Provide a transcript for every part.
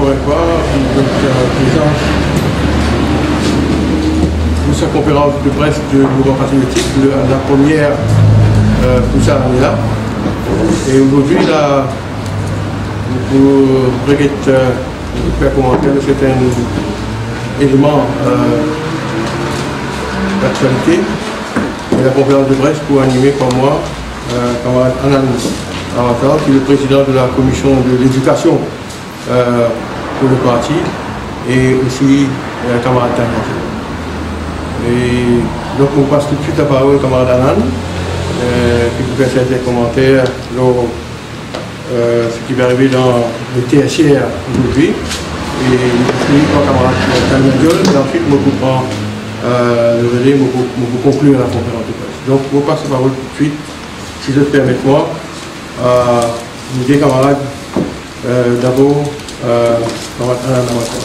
encore une fois, présence de sa conférence de presse de mouvement patriotique, la première pour cette année-là. Et aujourd'hui, là, vous regrettez faire commentaire de certains éléments d'actualité. Et la conférence de presse pour animer par moi, camarade Anan Avatar, qui est le président de la commission de l'éducation pour le parti, et aussi camarade Tanya. Et donc on passe tout de suite la parole au camarade Anan, qui peut faire certains commentaires sur ce qui va arriver dans le TSR aujourd'hui. Et puis le camarade Tanya, et ensuite je prends le relais pour conclure la conférence de presse. Donc je passe la parole tout de suite, si je te permets moi, mes deux camarades, d'abord, camarade Anan Avatar.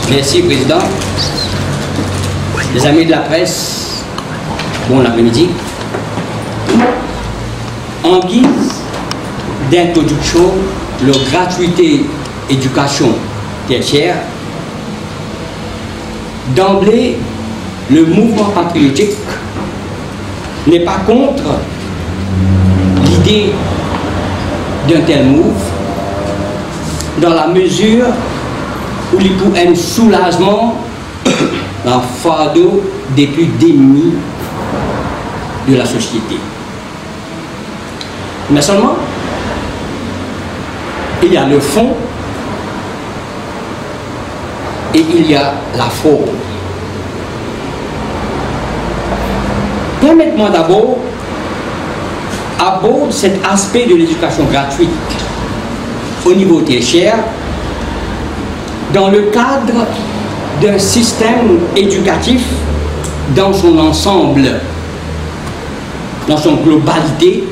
Merci, Président. Les amis de la presse, bon après-midi. En guise d'introduction, la gratuité éducation tertiaire, d'emblée, le mouvement patriotique n'est pas contre l'idée d'un tel move, dans la mesure où il pour un soulagement dans le fardeau des plus démunis de la société. Mais seulement, il y a le fond et il y a la forme. Permettez-moi d'abord aborder cet aspect de l'éducation gratuite au niveau tertiaire dans le cadre d'un système éducatif dans son ensemble, dans son globalité,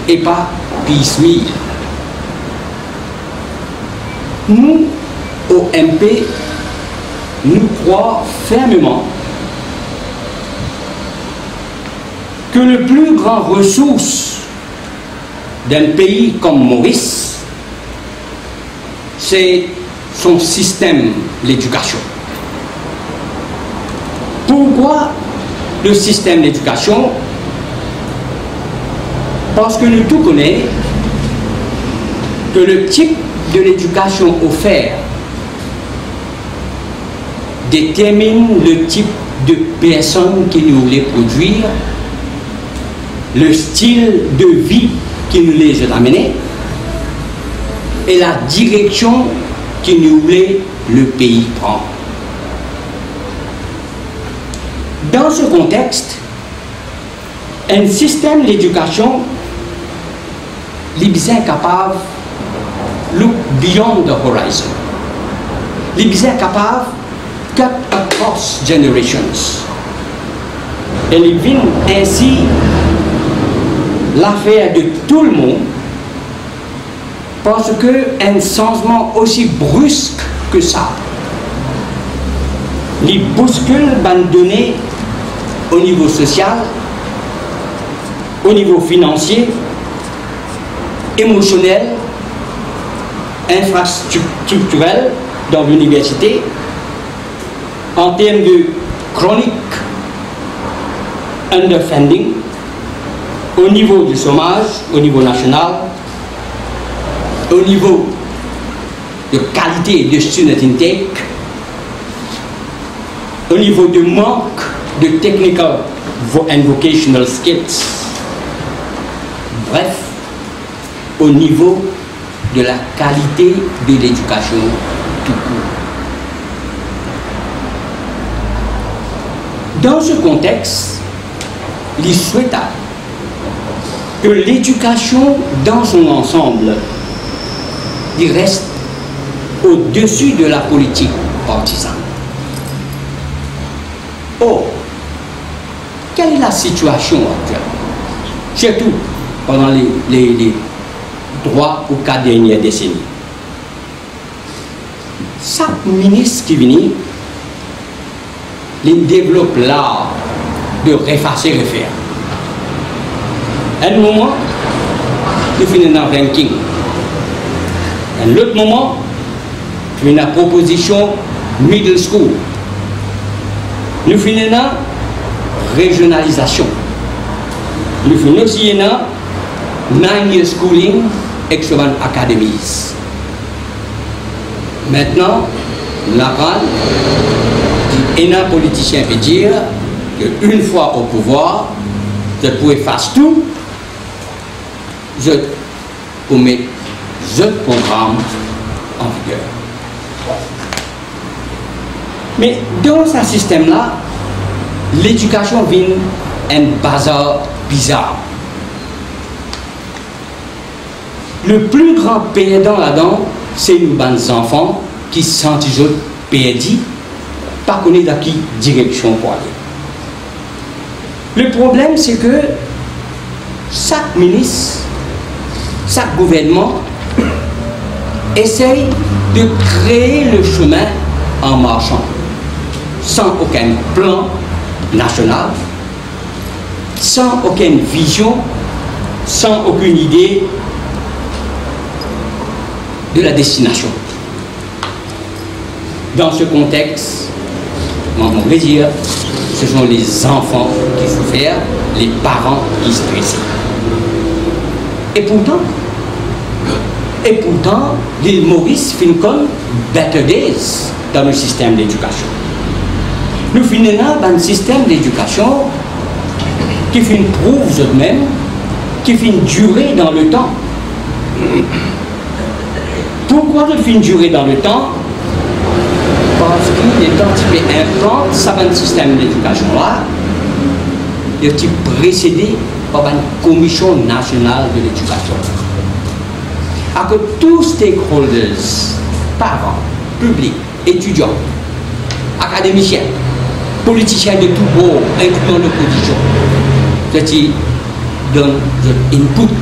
et pas piecemeal. Nous, au MP, nous croyons fermement que le plus grand ressource d'un pays comme Maurice, c'est son système, l'éducation. Pourquoi le système d'éducation? Parce que nous tous connaissons que le type de l'éducation offert détermine le type de personne qui nous voulait produire, le style de vie qui nous les a amenés et la direction qui nous voulait le pays prendre. Dans ce contexte, un système d'éducation est bien capable de look beyond the horizon. Il est bien capable de cut across generations. Et il vient ainsi l'affaire de tout le monde, parce qu'un changement aussi brusque que ça, il bouscule les données au niveau social, au niveau financier, émotionnel, infrastructurel dans l'université, en termes de chronique underfunding, au niveau du chômage, au niveau national, au niveau de qualité de student intake, au niveau de manque de technical and vocational skills, bref, au niveau de la qualité de l'éducation tout court. Dans ce contexte, il est souhaitable que l'éducation dans son ensemble il reste au-dessus de la politique partisane. Or, quelle est la situation actuelle? Surtout pendant les 3 ou 4 dernières décennies. chaque ministre qui vient, il développe l'art de effacer et refaire. À un moment, il finit dans le ranking. À l'autre moment, il finit dans la proposition middle school. Nous finissons dans la régionalisation. Nous finissons aussi dans 9-year schooling excellent academies. Maintenant, la grande, un politicien peut dire qu'une fois au pouvoir, je pourrais faire tout, je pour mettre ce programme en vigueur. Mais dans ce système-là, l'éducation vient un bazar bizarre. Le plus grand perdant là-dedans, c'est nous, les enfants, qui se sentent perdus, pas connaître dans quelle direction pour aller. Le problème, c'est que chaque ministre, chaque gouvernement essaye de créer le chemin en marchant, sans aucun plan national, sans aucune vision, sans aucune idée de la destination. Dans ce contexte, on va dire, ce sont les enfants qui souffrent, les parents qui stressent. Et pourtant, l'île Maurice finit comme better days dans le système d'éducation. Nous finissons dans un système d'éducation qui finit prouve eux-mêmes, qui finit durer dans le temps. Pourquoi il finit durer dans le temps? Parce qu'il est anticipé implante ça un système d'éducation là, il est précédé par une commission nationale de l'éducation. À que tous stakeholders, parents, publics, étudiants, académiciens, politiciens de tout bord, incluant l'opposition, c'est-à-dire donnent leur input,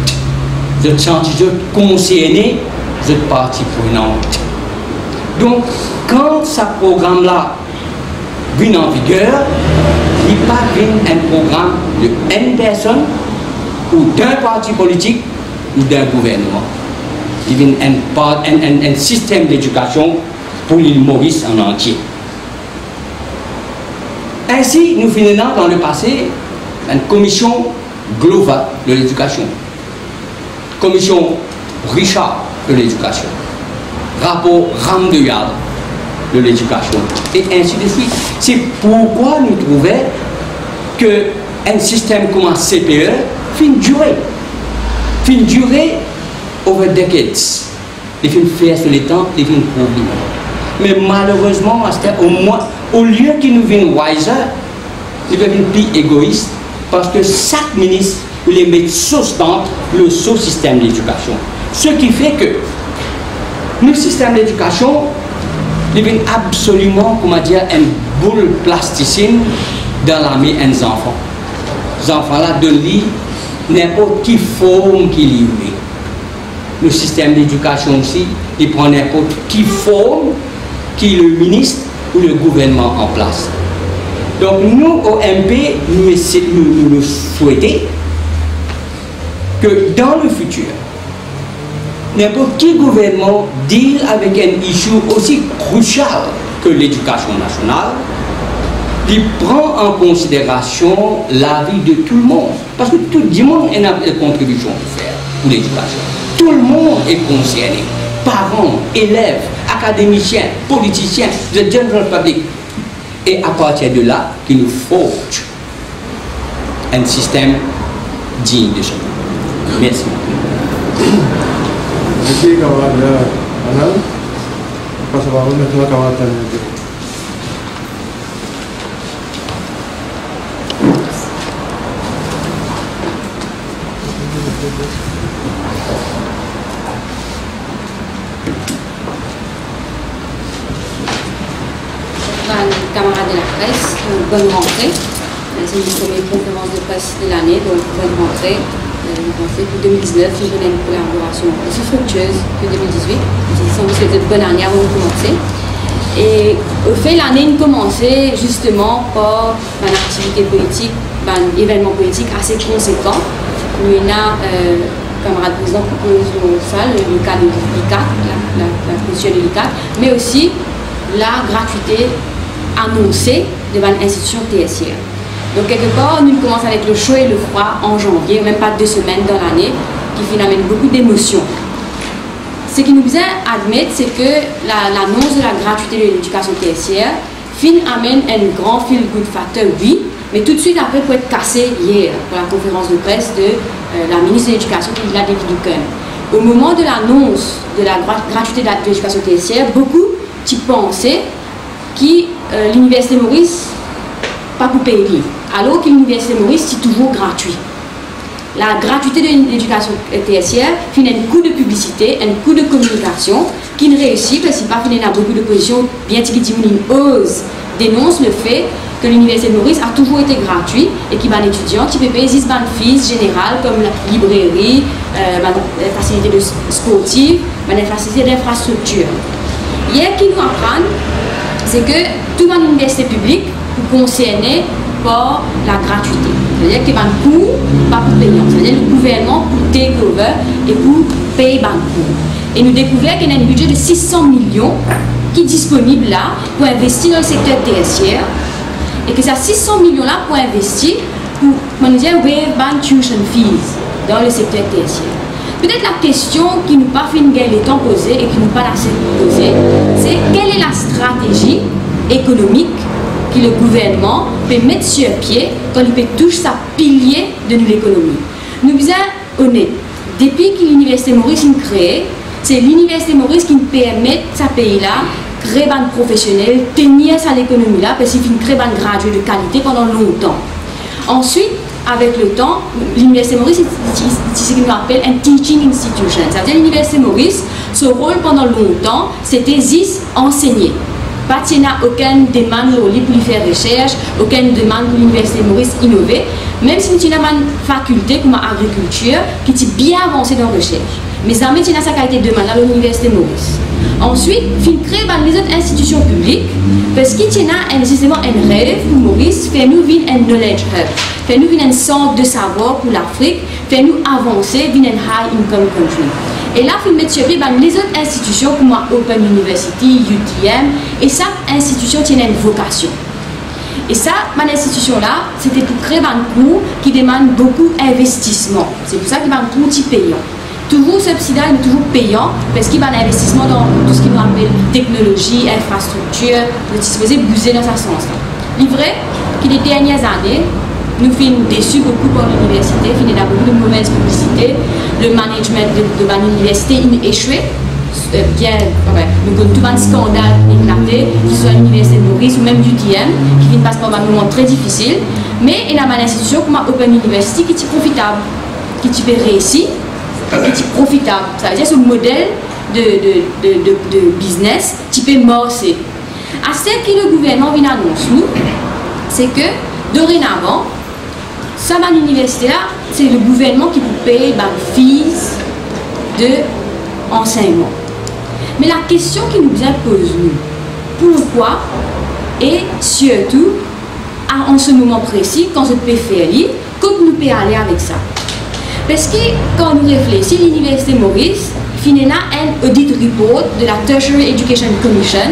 leur sens concerné, leur partie prenante. Donc, quand ce programme-là vient en vigueur, il n'est pas un programme de une personne ou d'un parti politique ou d'un gouvernement. Il vient un système d'éducation pour l'île Maurice en entier. Ainsi, nous finissons dans le passé une commission globale de l'éducation, commission Richard de l'éducation, rapport Ramdeyard de l'éducation, et ainsi de suite. C'est pourquoi nous trouvons qu'un système comme un CPE fin durer over decades. Il fin faire sur le temps, il fin prouver. Mais malheureusement, au lieu qu'il nous vienne wiser, il devient plus égoïste, parce que chaque ministre les met sous-tente le sous-système d'éducation. Ce qui fait que le système d'éducation devient absolument, comment dire, une boule plasticine dans la main des enfants. Les enfants-là donnent n'importe quelle forme qu'il y a. Le système d'éducation aussi, il prend n'importe quelle forme qui le ministre ou le gouvernement en place. Donc nous, au MP, nous souhaitons que dans le futur, n'importe quel gouvernement deal avec un issue aussi crucial que l'éducation nationale, il prend en considération la vie de tout le monde. Parce que tout le monde a une contribution à faire pour l'éducation. Tout le monde est concerné. Parents, élèves, académiciens, politiciens, the general public. Et à partir de là, qu'il nous forge un système digne de ce nom. Merci. Merci, camarade Anan. Je passe la parole maintenant à camarade Tanel. Camarades de la presse, bonne rentrée. C'est une première conférence de presse de l'année, donc bonne rentrée. Pour 2019, je donne une collaboration aussi fructueuse que 2018. Sans vous souhaiter de bonne année avant de commencer. Et au fait, l'année a commencé justement par une activité politique, un événement politique assez conséquent. Nous avons, camarade président, propose ça, le cas de l'ICAC, la position de l'ICAC, mais aussi la gratuité annoncée de l'institution tertiaire. Donc quelque part, nous commençons avec le chaud et le froid en janvier, même pas 2 semaines dans l'année, qui amène beaucoup d'émotions. Ce qui nous vient admettre, c'est que l'annonce de la gratuité de l'éducation tertiaire amène un grand feel-good factor, oui, mais tout de suite après pour être cassé hier, pour la conférence de presse de la ministre de l'Éducation, qui l'a dédié. Au moment de l'annonce de la gratuité de l'éducation tertiaire, beaucoup qui pensaient que l'Université Maurice pas pour payer, alors que l'Université Maurice est toujours gratuit. La gratuité de l'éducation tertiaire finit un coût de publicité, un coût de communication qui ne réussit parce qu'il n'y a pas beaucoup d'opposition, bien qu'il une ose dénonce le fait que l'Université de Maurice a toujours été gratuite et qu'il y a un étudiant qui peut payer 10 fees générales comme la librairie, la facilité sportive, la facilité d'infrastructure. Hier, qui nous apprend, c'est que toute l'université publique est concernée par la gratuité. C'est-à-dire qu'il y a un coût, pas pour payant. C'est-à-dire que le gouvernement pour take over et pour payer un coût. Et nous découvrons qu'il y a un budget de 600 millions qui est disponible là pour investir dans le secteur tertiaire. Et que ces 600 millions-là pour investir pour nous dire waive tuition fees dans le secteur tertiaire. Peut-être la question qui nous pas fait les temps posée et qui nous pas assez posée, c'est quelle est la stratégie économique que le gouvernement peut mettre sur pied quand il peut toucher sa pilier de l'économie. Nous sommes honnêtes. Depuis que l'Université Maurice est créée, c'est l'Université Maurice qui nous permet ce pays-là créer un professionnel, tenir ça l'économie là, parce qu'il fait une très bonne graduée de qualité pendant longtemps. Ensuite, avec le temps, l'Université Maurice c'est ce qu'on appelle un teaching institution. C'est-à-dire l'Université Maurice, son rôle pendant longtemps, c'était enseigner. Pas qu'il n'y a aucune demande pour lui faire recherche, aucune demande pour l'Université Maurice innover, même si nous avons une faculté comme l'agriculture qui est bien avancée dans la recherche. Mais ça met sa qualité de demande à l'Université Maurice. Ensuite, il crée les autres institutions publiques parce qu'il y a nécessairement un rêve pour Maurice, faire nous vivre un knowledge hub, faire nous vivre un centre de savoir pour l'Afrique, faire nous avancer vers un high income country. Et là, il met sur pied les autres institutions comme Open University, UTM, et chaque institution tient une vocation. Et ça, cette institution-là, c'était pour créer un cours qui demande beaucoup d'investissement. C'est pour ça qu'il y a un coût payant. Toujours subsidiaire, mais toujours payant, parce qu'il y a un investissement dans tout ce qu'on appelle technologie, infrastructure, pour disposer bouger dans ce sens-là. Il est vrai que les dernières années, nous sommes déçus beaucoup par l'université, il y a beaucoup de mauvaise publicité, le management de l'université a échoué. Nous avons tout un scandale éclaté, que ce soit l'Université de Maurice ou même l'UTM, qui vient de passer par un moment très difficile, mais il y a une institution comme Open University qui est profitable, qui peut réussir, qui est profitable. Ça veut dire que ce modèle de business qui peut morcer. À ce que le gouvernement vient annoncer, c'est que dorénavant, ça va à l'université-là, c'est le gouvernement qui peut payer les fees de enseignement. Mais la question qui nous pose, pourquoi et surtout, en ce moment précis, quand je peux faire lire, comment nous pouvons aller avec ça? Parce que quand nous réfléchissons, l'Université Maurice finit là un audit report de la Tertiary Education Commission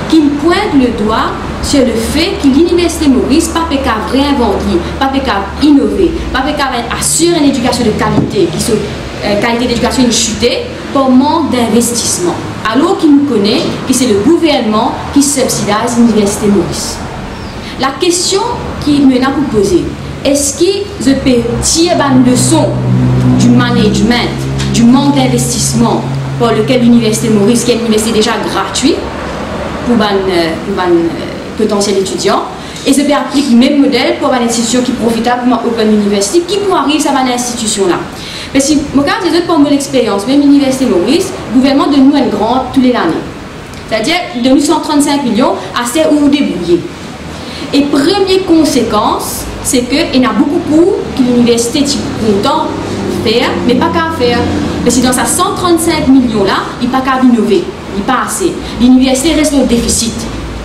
qui pointe le doigt sur le fait que l'Université Maurice n'a pas qu'à réinventer, pas qu'à innover, pas qu'à assurer une éducation de qualité, qui soit qualité d'éducation est chutée pour manque d'investissement. Alors qu'il nous connaît que c'est le gouvernement qui subsidie l'Université Maurice. La question qui me a posée, est-ce que je peux tirer une leçon du management, du manque d'investissement pour lequel l'Université Maurice, qui est une université déjà gratuite pour un potentiel étudiant, et je peux appliquer le même modèle pour une institution qui est profitable pour Open University, qui pourrait arriver à cette institution-là. Parce que, moi, quand j'ai pour mon expérience, même l'Université Maurice, le gouvernement donne nous une grande tous les années. C'est-à-dire, il donne nous 135 millions à ces ou débrouiller. Et première conséquence, c'est qu'il y a beaucoup de cours que l'université est content de faire, mais pas qu'à faire. Parce que dans sa 135 millions là, il n'est pas capable d'innover, il n'est pas assez. L'université reste au déficit.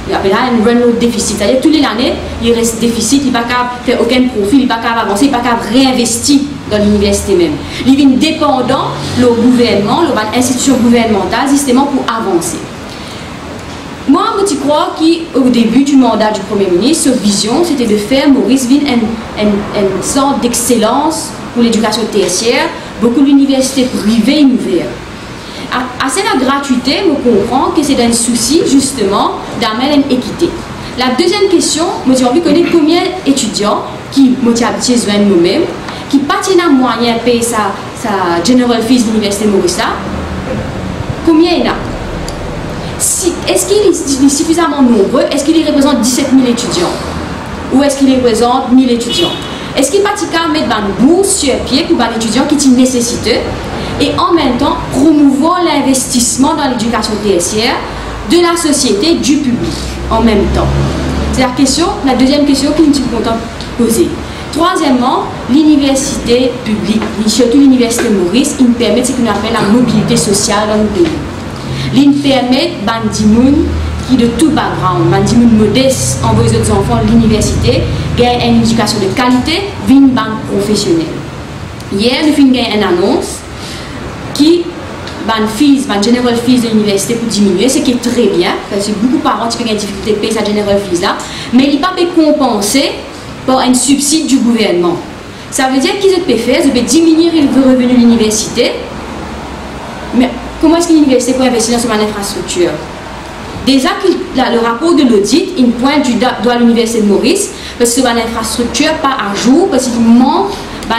Il appelle ça un run au déficit. C'est-à-dire toutes les années, il reste déficit, il n'est pas capable de faire aucun profit, il n'est pas capable d'avancer, il n'est pas capable de réinvestir dans l'université même. Il est dépendant le gouvernement, l'institution gouvernementale, justement pour avancer. Moi, je crois qu'au début du mandat du Premier ministre, sa vision, c'était de faire Maurice Ville une sorte d'excellence pour l'éducation tertiaire, beaucoup d'universités privées ouvertes. À cette gratuité, je comprends que c'est un souci, justement, d'amener une équité. La deuxième question, je veux connaître combien d'étudiants qui m'ont besoin de nous-mêmes, qui n'ont pas de moyen de payer sa General Fees de l'Université Maurice. Combien il y en a? Est-ce qu'il est suffisamment nombreux? Est-ce qu'il représente 17 000 étudiants? Ou est-ce qu'il représente 1000 étudiants? Est-ce qu'il peut mettre une bourse sur pied pour les étudiants qui sont nécessiteux et en même temps promouvoir l'investissement dans l'éducation tertiaire de la société, du public en même temps? C'est la deuxième question que nous sommes contents de poser. Troisièmement, l'université publique, surtout l'université Maurice, il permet ce qu'on appelle la mobilité sociale dans le pays. Il permet aux gens qui de tout background, aux gens modestes, envoyer aux enfants à l'université, gagner une éducation de qualité, une banque professionnelle. Hier, nous avons gagné une annonce qui general fees de l'université pour diminuer, ce qui est très bien, parce que beaucoup de parents ont des difficultés de payer sa general fees là, mais il n'est pas compensé par un subside du gouvernement. Ça veut dire qu'ils peuvent faire, ils peuvent diminuer le revenu de l'université, mais comment est-ce que l'université peut investir dans son infrastructure? Déjà, le rapport de l'audit, il pointe du doigt à l'université de Maurice, parce que son infrastructure pas à jour, parce qu'il manque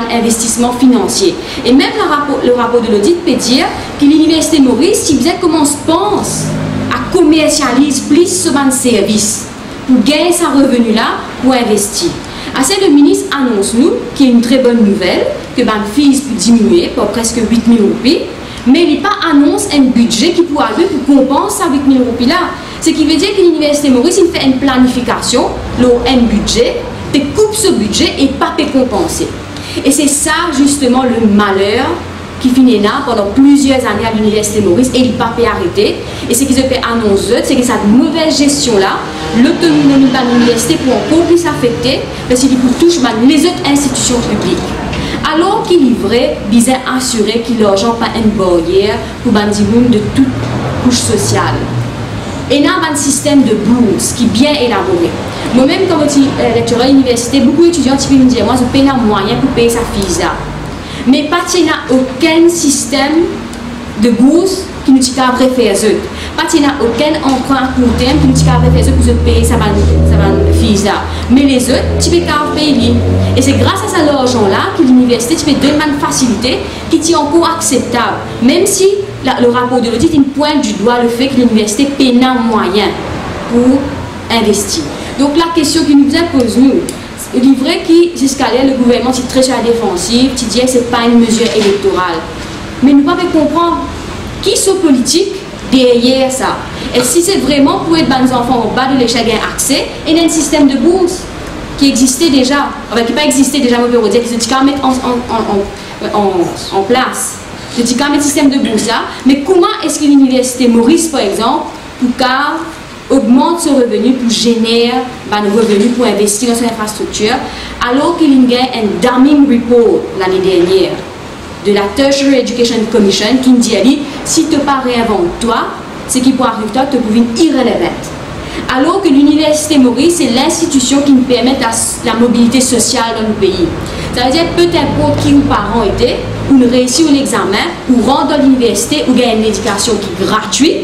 d'investissement financier. Et même le rapport de l'audit peut dire que l'université de Maurice, si vous êtes comment on pense à commercialiser plus ce service pour gagner sa revenu là pour investir. Assez le ministre annonce nous qu'il y a une très bonne nouvelle, que ban fees peut diminuer pour presque 8 000 roupies, mais il n'a pas annonce un budget qui pourra aller pour compenser à 8 000 roupies là. Ce qui veut dire que l'université Maurice il fait une planification, un budget, puis coupe ce budget et pas peut compenser. Et c'est ça justement le malheur qui finit là pendant plusieurs années à l'université Maurice et il ne peut pas arrêter. Et ce qu'ils ont fait annoncer, c'est que cette mauvaise gestion-là, l'autonomie de l'université pour encore plus affecter parce qu'il touche les autres institutions publiques. Alors qu'il est vrai, bien assurer que l'argent pas une barrière pour les gens de toute couche sociale. Et il y a un système de bourse qui est bien élaboré. Moi-même, quand je suis lecteur à l'université, beaucoup d'étudiants me disent moi, je paye un moyen pour payer sa fille. Mais pas qu'il n'y a aucun système de bourse qui nous dit qu'à faire eux. Pas qu'il n'y a aucun emprunt à court terme qui nous dit qu'à faire eux pour se payer sa fille. Mais les autres, tu peux payer. Et c'est grâce à cet argent-là que l'université tu peux donner une facilité qui est encore acceptable. Même si le rapport de l'audit il pointe du doigt le fait que l'université paye un moyen pour investir. Donc la question qui nous impose, nous, il est vrai que jusqu'à là, le gouvernement est très sur la défensive, qui dit que ce n'est pas une mesure électorale. Mais nous ne pouvons pas comprendre qui sont politiques derrière ça. Et si c'est vraiment pour être des enfants au bas de l'échelle un accès, il y a un système de bourse qui existait déjà, enfin qui n'a pas existé déjà, on peut dire, qui se dit qu'à mettre en place. Je dis quand même un système de bourse là, mais comment est-ce que l'université Maurice, par exemple, pour augmente son revenu pour générer un revenu pour investir dans son infrastructure, alors qu'il y a un damning report l'année dernière de la Tertiary Education Commission qui dit si tu ne pas réinventes toi, ce qui peut arriver toi te devient irrélevant. Alors que l'université Maurice c'est l'institution qui nous permet la mobilité sociale dans le pays. Ça veut dire peu importe qui nos parents étaient, ou ne réussir l'examen, ou rentre dans l'université, ou gagne une éducation qui est gratuite,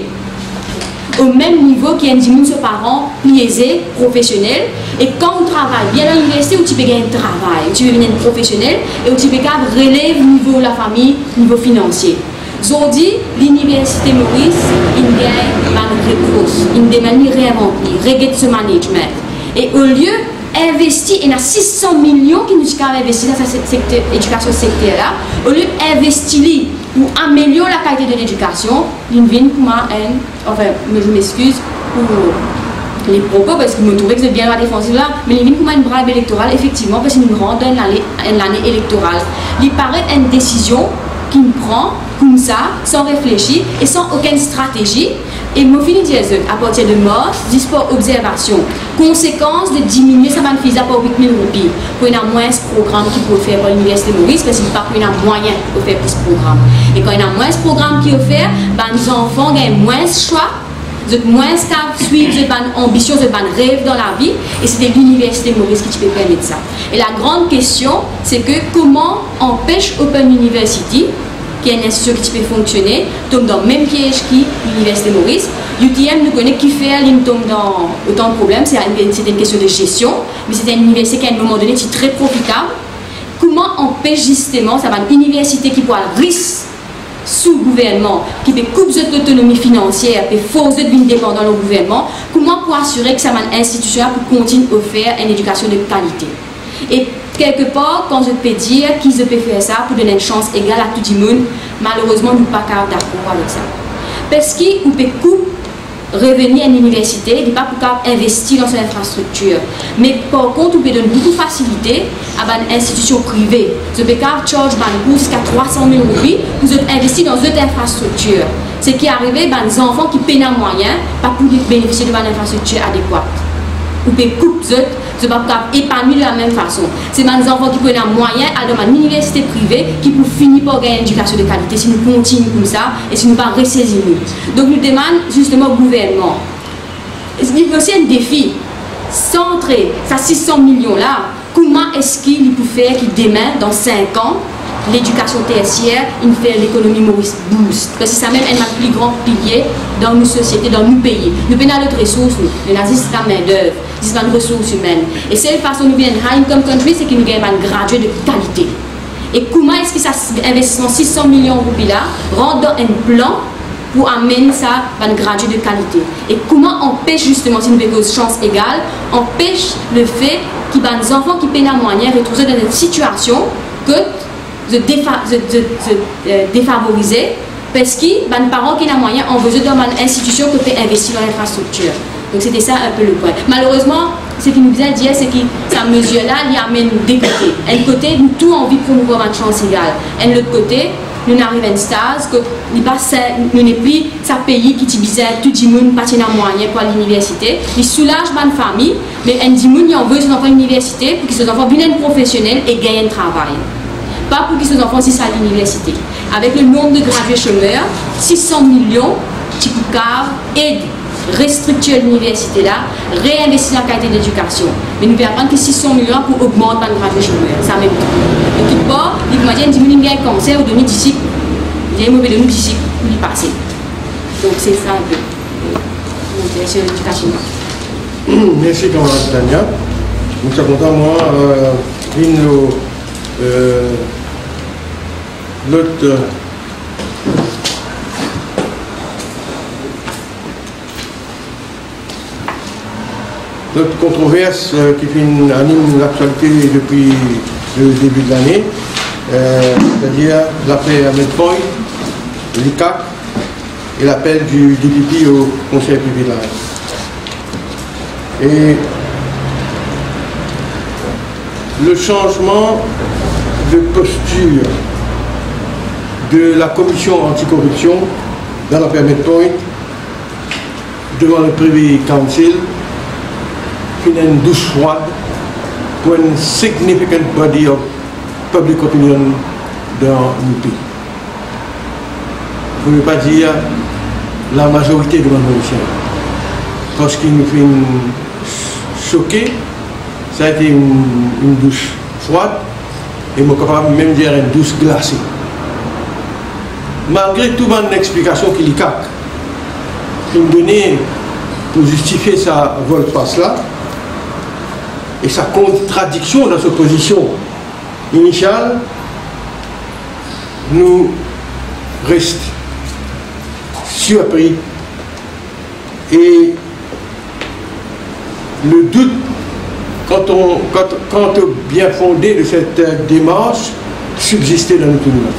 au même niveau qu'il y a un parents aisés, professionnels. Et quand on travaille bien à l'université, où tu peux gagner un travail, où tu peux devenir professionnel, et où tu peux relever le niveau de la famille, le niveau financier. Aujourd'hui, l'université Maurice, il gagne malgré grosse, il demande réinventer, régler ce management. Et au lieu d'investir, il y a 600 millions qui nous disent investir dans cette éducation secteur-là, au lieu d'investir pour améliorer la qualité de l'éducation, il vient pour moi, enfin, je m'excuse pour les propos parce que je me trouvais que c'est bien la défensive là, mais il vient pour moi une brève électorale, effectivement, parce qu'il nous rend dans l'année électorale. Il paraît une décision qui me prend comme ça, sans réfléchir et sans aucune stratégie. Et mon fini dire à partir de mort, disport observation, conséquence de diminuer ça va me faire par 8 000 roupies. Pour y a moins ce programme qui peut faire par l'université Maurice, parce qu'il n'y a pas moyen de faire plus de programme. Et quand il y a moins ce programme qui est offert, les enfants ont moins de choix. Vous êtes moins stable, suivre votre ambition, votre rêve dans la vie, et c'est l'université Maurice qui peut permettre ça. Et la grande question, c'est que comment empêche Open University, qui est une institution qui peut fonctionner, tombe dans le même piège que l'université Maurice. UTM nous connaît qui fait, il tombe dans autant de problèmes, c'est une question de gestion, mais c'est une université qui à un moment donné est très profitable. Comment empêche justement, ça va une université qui pourra risque sous gouvernement, qui peut couper l'autonomie financière, peut forcer de dépendant le gouvernement, comment pour assurer que ça va une institution pour continuer à faire une éducation de qualité. Et quelque part, quand je peux dire qu'ils peuvent faire ça pour donner une chance égale à tout le monde, malheureusement, nous ne sommes pas capables d'accord avec ça. Parce qu'on peut couper revenir à l'université, il n'est pas pour investir dans son infrastructure. Mais par contre, on peut donner beaucoup de facilité à une institution privée. Vous pouvez charge une bourse jusqu'à 300 000 roupies pour investir dans une infrastructure. Ce qui est arrivé, des enfants qui peinent un moyen, pas pour bénéficier de une infrastructure adéquate. Vous pouvez couper ne pas épanouir de la même façon. C'est des enfants qui prennent un moyen à dans une université privée qui pour finir par gagner une éducation de qualité si nous continuons comme ça et si nous ne pas ressaisir. Donc nous demandons justement au gouvernement. Il y a aussi un défi. Centrer ces 600 millions là, comment est-ce qu'il peut faire qu'il demain, dans 5 ans, l'éducation tertiaire, il fait l'économie Maurice boost. Parce que c'est même un plus grand pilier dans nos sociétés, dans nos pays. Nous avons d'autres ressources, nous avons la main-d'œuvre, nous avons des ressources humaines. Et cette façon nous avons un high income country, c'est que nous avons un gradué de qualité. Et comment est-ce que cet investissement 600 millions de roupies là rentre dans un plan pour amener ça à un gradué de qualité? Et comment empêche justement, si nous avons une chance égale, empêche le fait qu'il y ait des enfants qui peinent à moyen retrouver dans une situation que de défavoriser parce que les parents qui ont moyen ont besoin d'une institution qui peut investir dans l'infrastructure. Donc c'était ça un peu le point. Malheureusement, ce qui nous vient dire, c'est que cette mesure-là, il amène des côtés. Un côté, nous avons envie de promouvoir une chance égale. Et de l'autre côté, nous arrivons à une stade que nous n'est plus ce pays qui est bizarre, tout le monde n'a pas moyen pour l'université. Il soulage ma famille, mais un dit il en veut ses enfants à l'université pour qu'ils soient enfants bien professionnels et gagnent un travail. Pas pour qu'ils soient enfants si à l'université. Avec le nombre de gradués chômeurs, 600 millions, qui peuvent aider, restructurer l'université là, réinvestir dans la qualité d'éducation. Mais nous pouvons apprendre que 600 millions pour augmenter les gradués chômeurs. Ça même temps. Et tout part, il m'a dit que nous avons un cancer ou donner d'ici, il y a un mauvais de nous d'ici pour y passer. Donc c'est ça un peu. Sur l'éducation. Merci, camarade Tania. Nous sommes contents, moi, notre controverse qui anime l'actualité depuis le début de l'année, c'est-à-dire l'affaire Ahmed Point, l'ICAC et l'appel du DPP au Conseil privé de la Reine. Et le changement de posture de la commission anticorruption dans l'affaire Ahmed Point devant le Privy Council qui est une douche froide pour un significant body of public opinion dans le pays. Pour ne pas dire la majorité de nos Mauriciens. Parce qu'il nous fait choquer, ça a été une douche froide et je suis capable même dire une douche glacée. Malgré toute mon explication qu'il y a, qui me donnait pour justifier sa volte-face là, et sa contradiction dans sa position initiale, nous restons surpris et le doute quant au bien fondé de cette démarche subsistait dans notre communauté.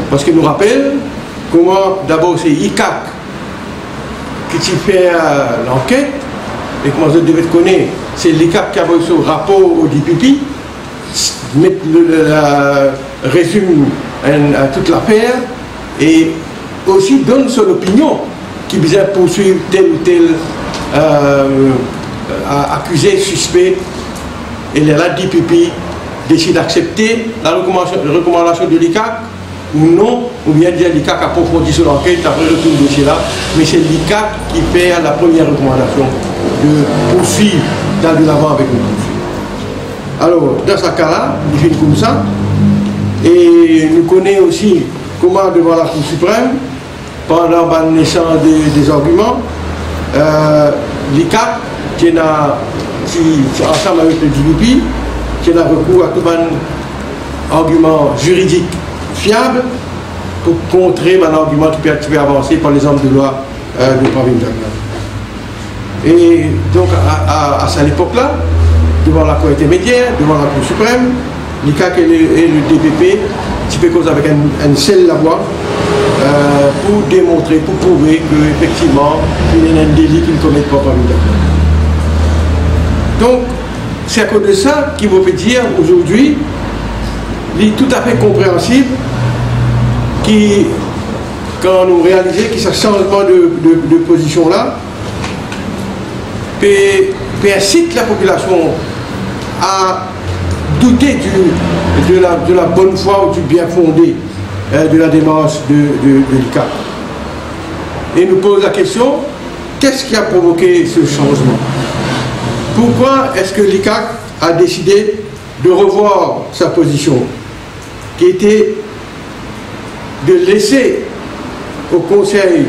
Parce qu'il nous rappelle comment d'abord c'est ICAC qui fait l'enquête, et comment je devais connaître, c'est l'ICAC qui a envoyé ce rapport au DPP, résume toute l'affaire et aussi donne son opinion qui vise à poursuivre tel ou tel accusé, suspect. Et la DPP décide d'accepter la recommandation de l'ICAC ou non, ou bien dire l'ICAC approfondit son enquête après retour du dossier là, mais c'est l'ICAC qui fait la première recommandation de poursuivre, d'aller de l'avant avec nous. Alors, dans ce cas-là, il fait comme ça, et nous connaissons aussi comment devant la Cour suprême, pendant la naissance des arguments, l'ICAC qui ensemble avec le DPP, qui a recours à tout un argument juridique fiable pour contrer un argument qui peut avancer par les hommes de loi de Pravin Jagnat. Et donc à cette époque-là, devant la Cour intermédiaire, devant la Cour suprême, l'ICAC et le DPP, tu peux causer avec un seul la voix pour démontrer, pour prouver qu'effectivement, il y a un délit qui ne commet pas Pravin Jagnat. Donc, c'est à cause de ça qu'il vous peut dire aujourd'hui, il est tout à fait compréhensible quand nous réalisons que ce changement de position-là peut inciter la population à douter de la bonne foi ou du bien fondé de la démarche de l'ICAC. Et nous pose la question, qu'est-ce qui a provoqué ce changement? Pourquoi est-ce que l'ICAC a décidé de revoir sa position, qui était de laisser au Conseil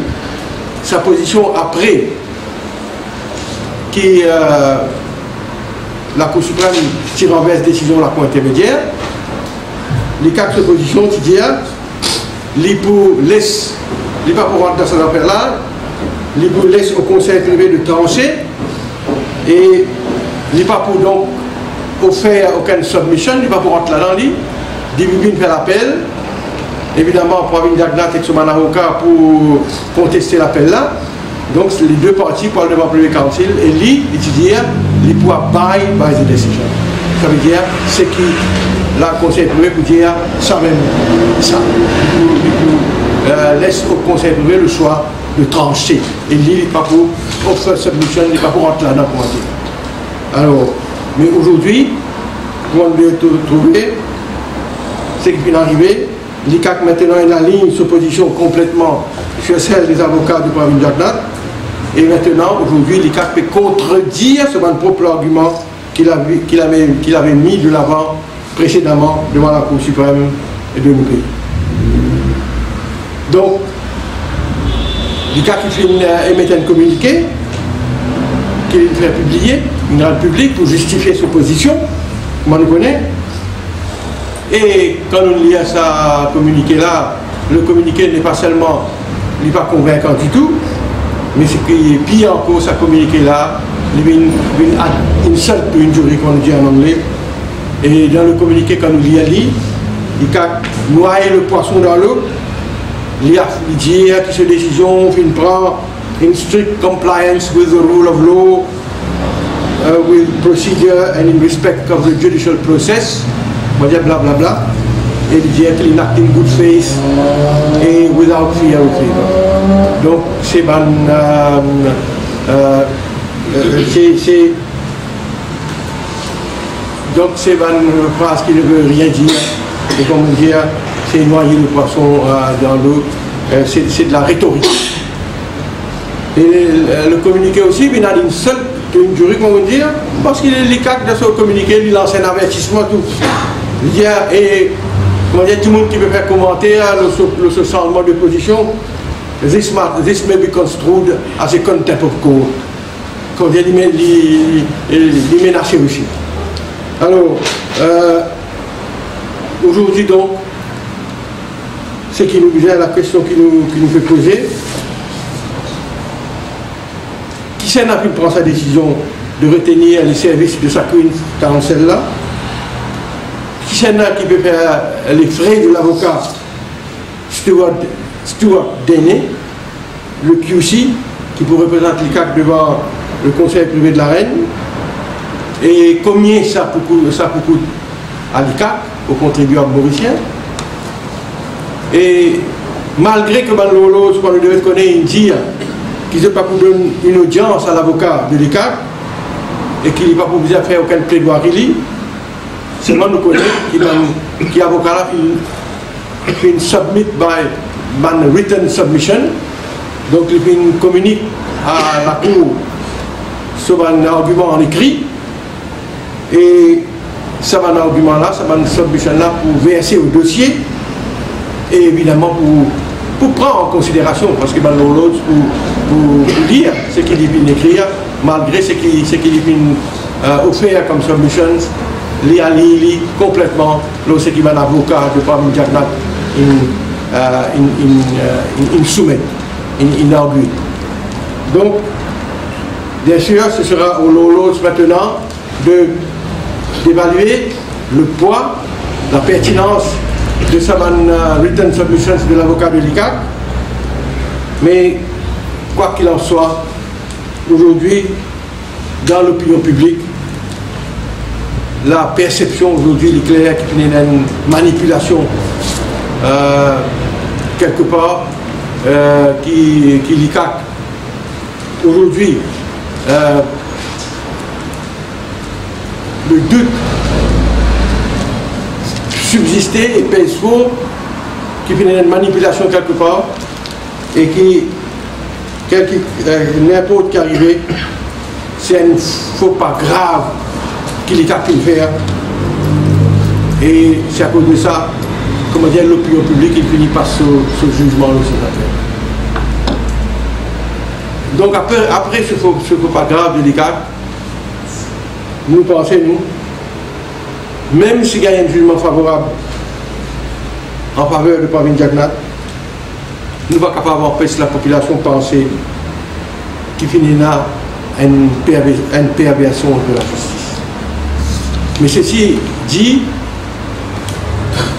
sa position après la Cour suprême tire en veste décision de la Cour intermédiaire? L'ICAC se positionne, qui dit, il pas pour rentrer dans cette affaire-là, il laisse au Conseil privé de trancher et il n'est pas pour donc offrir aucune submission, il n'est pas pour rentrer là-dedans, il fait l'appel. Évidemment, Pravin Jagnat et son avocat pour contester l'appel-là. Donc, les deux parties parlent devant le Privy Council et lui, il pourra abide by the decision. Ça veut dire, c'est qui la conseil privé pour dire ça même, ça. Il laisse au conseil privé le choix de trancher. Et lui, il n'est pas pour offrir submission, il n'est pas pour rentrer là-dedans pour entrer. Alors, mais aujourd'hui, comment on doit trouver, c'est qu'il est arrivé. L'ICAC maintenant il aligne sa position complètement sur celle des avocats de Pravin Jagnat. Et maintenant, aujourd'hui, l'ICAC peut contredire ce propre argument qu'il avait mis de l'avant précédemment devant la Cour suprême de nos pays. Donc, l'ICAC émet un communiqué qu'il fait publier, une rade publique pour justifier sa position, comme on le connaît. Et quand on lit à ça communiqué-là, le communiqué n'est pas seulement, il n'est pas convaincant du tout, mais ce qui est pire encore, ça communiqué-là, il y a une seule une jury qu'on dit en anglais. Et dans le communiqué, quand on lit à lui, il a noyé le poisson dans l'eau, il a dit que cette décision prend in strict compliance with the rule of law, with procedure and in respect of the judicial process. On va dire blablabla, et il dit qu'il acte in good faith et without fear or favor. Donc c'est une phrase qui ne veut rien dire, et comme on dit, c'est noyer le poisson dans l'eau, c'est de la rhétorique. Et le communiqué aussi, il a une jury, comme on dit, parce qu'il est l'ICAC de ce communiqué, il lance un avertissement, tout. Et comment dire, tout le monde qui peut faire commenter le changement de position, this may be construed as a contempt of court. Quand il menace aussi. Alors, aujourd'hui donc, ce qui nous vient, la question qui nous fait poser, qui s'en a pu prendre sa décision de retenir les services de sa Queen Counsel-là? Qui s'en a qui peut faire les frais de l'avocat Stuart Deney, le QC, qui vous représente l'ICAC devant le conseil privé de la Reine, et combien ça coûte à l'ICAC, aux contribuables mauriciens? Et malgré que Banlolo, ce qu'on devait connaître, dire qu'il ne pas pour donner une audience à l'avocat de l'ICAC et qu'il n'est pas pour faire aucune plaidoirie, seulement nous connaissons qu'il avocat là il submit by written submission, donc il communique à la cour sur un argument en écrit, et ça va un argument là, ça va une submission là pour verser au dossier, et évidemment pour prendre en considération, parce que l'autre pour lire ce qu'il vient écrire, malgré ce qu'il vient offrir comme submissions, lire complètement, ce qui va l'avocat de Pravin Jagnat il soumet, il inaugure. Donc, bien sûr, ce sera au Lolos maintenant d'évaluer le poids, la pertinence de sa written submissions de l'avocat de l'ICAC. Mais, quoi qu'il en soit, aujourd'hui, dans l'opinion publique, la perception aujourd'hui est claire qu'il y a une manipulation quelque part qui l'ICAC aujourd'hui le doute subsister et pèse faux, qui fait une manipulation quelque part et qui n'importe qui arrive, c'est un faux pas grave qu'il est pu faire, et c'est à cause de ça, comment dire, l'opinion publique il finit par ce jugement aussi. Donc après ce faux pas grave de l'ICAC, nous pensons, même s'il y a un jugement favorable en faveur de Pravin Jagnat, nous ne sommes pas capables d'empêcher la population de penser qu'il finit là une perversion de la justice. Mais ceci dit,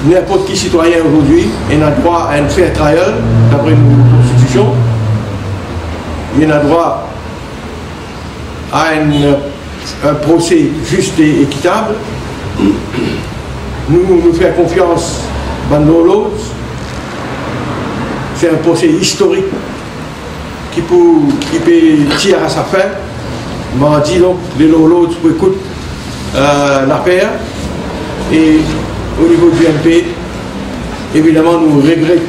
n'importe qui citoyen aujourd'hui a droit à un fair trial d'après notre constitution. Il a droit à un procès juste et équitable. Nous faisons confiance dans nos lots. C'est un procès historique qui peut tirer à sa fin. Mardi, donc, les lots écoutent l'affaire, et au niveau du MP, évidemment, nous regrettons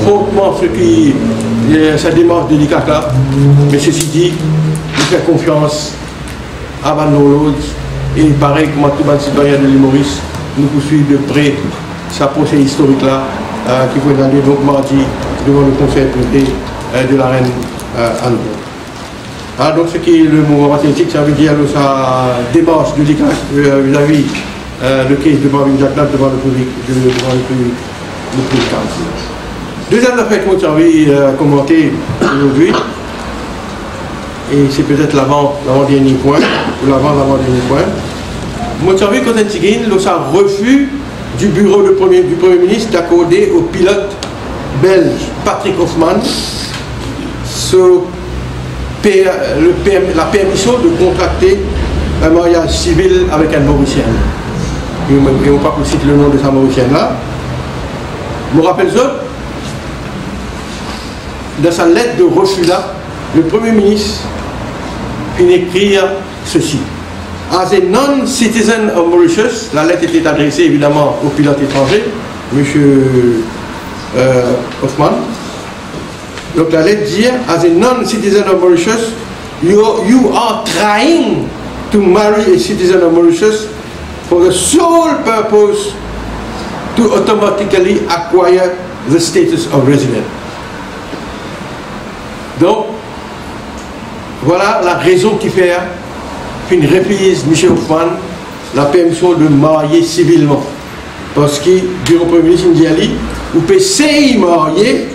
hautement sa démarche délicate là, mais ceci dit, nous faisons confiance à Banlolo, et pareil comme à tout le citoyen de l'île Maurice, nous poursuivons de près sa procès historique là, qui va aller donc mardi devant le conseil privé de la reine à nouveau. Ah, donc ce qui est le mouvement mathématique, ça veut dire sa démarche de l'ICAC vis-à-vis le case de Pravin Jagnat devant le public. Deuxième affaire que vous avez commenté aujourd'hui, et c'est peut-être l'avant-dernier point, ou l'avant-dernier point, vous avez quand le refus du bureau du Premier ministre d'accorder au pilote belge Patrick Hoffman la permission de contracter un mariage civil avec un Mauricien. Et on ne va pas citer le nom de sa Mauricienne là. Je me rappelle ça, dans sa lettre de refus là, le Premier ministre finit écrire ceci. As a non-citizen of Mauritius, la lettre était adressée évidemment au pilote étranger, M. Hoffman. Donc la lettre dit, as a non-citizen of Mauritius, you are trying to marry a citizen of Mauritius for the sole purpose to automatically acquire the status of resident. Donc, voilà la raison qui fait qu'une refuse M. Hoffman la permission de marier civilement. Parce que, du Premier ministre Ndiali, vous pouvez se marier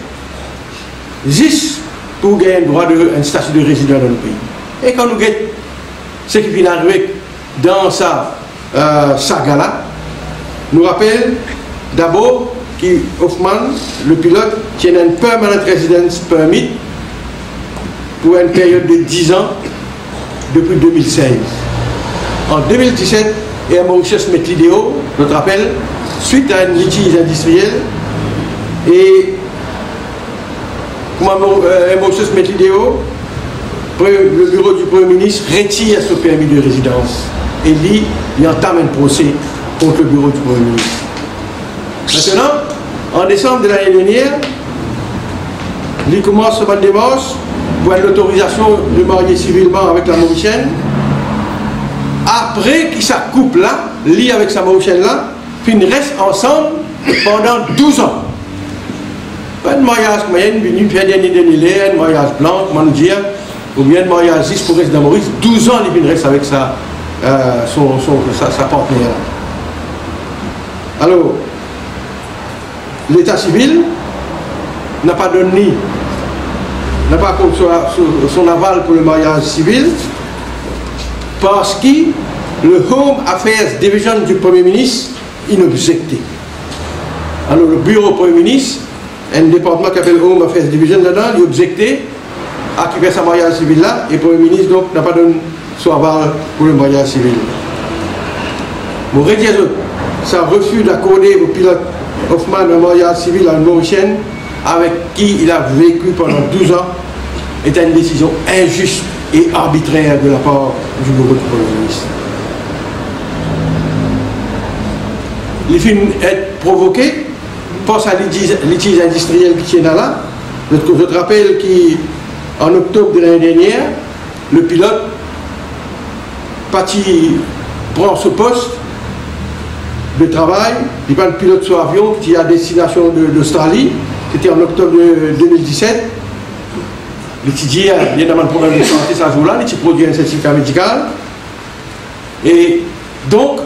juste pour gagner le droit d'un statut de résident dans le pays. Et quand nous regardons ce qui vient d'arriver dans sa saga-là, nous rappelle d'abord que Hoffman, le pilote, tient un permanent residence permit pour une période de 10 ans depuis 2016. En 2017, et à Mauritius Metlidéo, je te rappelle, suite à un litige industriel, et Mauritius Metlidéo, le bureau du Premier ministre retire ce permis de résidence et il entame un procès contre le bureau du Premier ministre. Maintenant, en décembre de l'année dernière, il commence sa démarche pour une autorisation de marier civilement avec la Mauricienne. Après qu'il s'accouple là, lie avec sa Mauricienne là, puis ils restent ensemble pendant 12 ans. Pas de mariage moyen, un mariage blanc, comment nous dire, ou bien un mariage juste pour rester dans Maurice. 12 ans, il reste avec sa partenaire. Alors, l'état civil n'a pas donné, n'a pas son aval pour le mariage civil parce que le Home Affairs Division du Premier ministre inobjecté. Alors le bureau Premier ministre, un département qui s'appelle Home Affairs Division là-dedans, il objecté à qui fait sa mariage civil là, et le Premier ministre donc n'a pas donné son aval pour le mariage civil. Bon, ça refuse d'accorder au pilote Hoffman un mariage civil à une Mauricienne avec qui il a vécu pendant 12 ans est une décision injuste et arbitraire de la part du bureau du Premier ministre. Les films être provoqués par sa litige industriel qui tient là. Je te rappelle qu'en octobre de l'année dernière, le pilote prend ce poste de travail, il prend le pilote sur avion qui est à destination d'Australie, c'était en octobre 2017. Il y a un problème de santé ce jour-là, il produit un certificat médical. Et donc,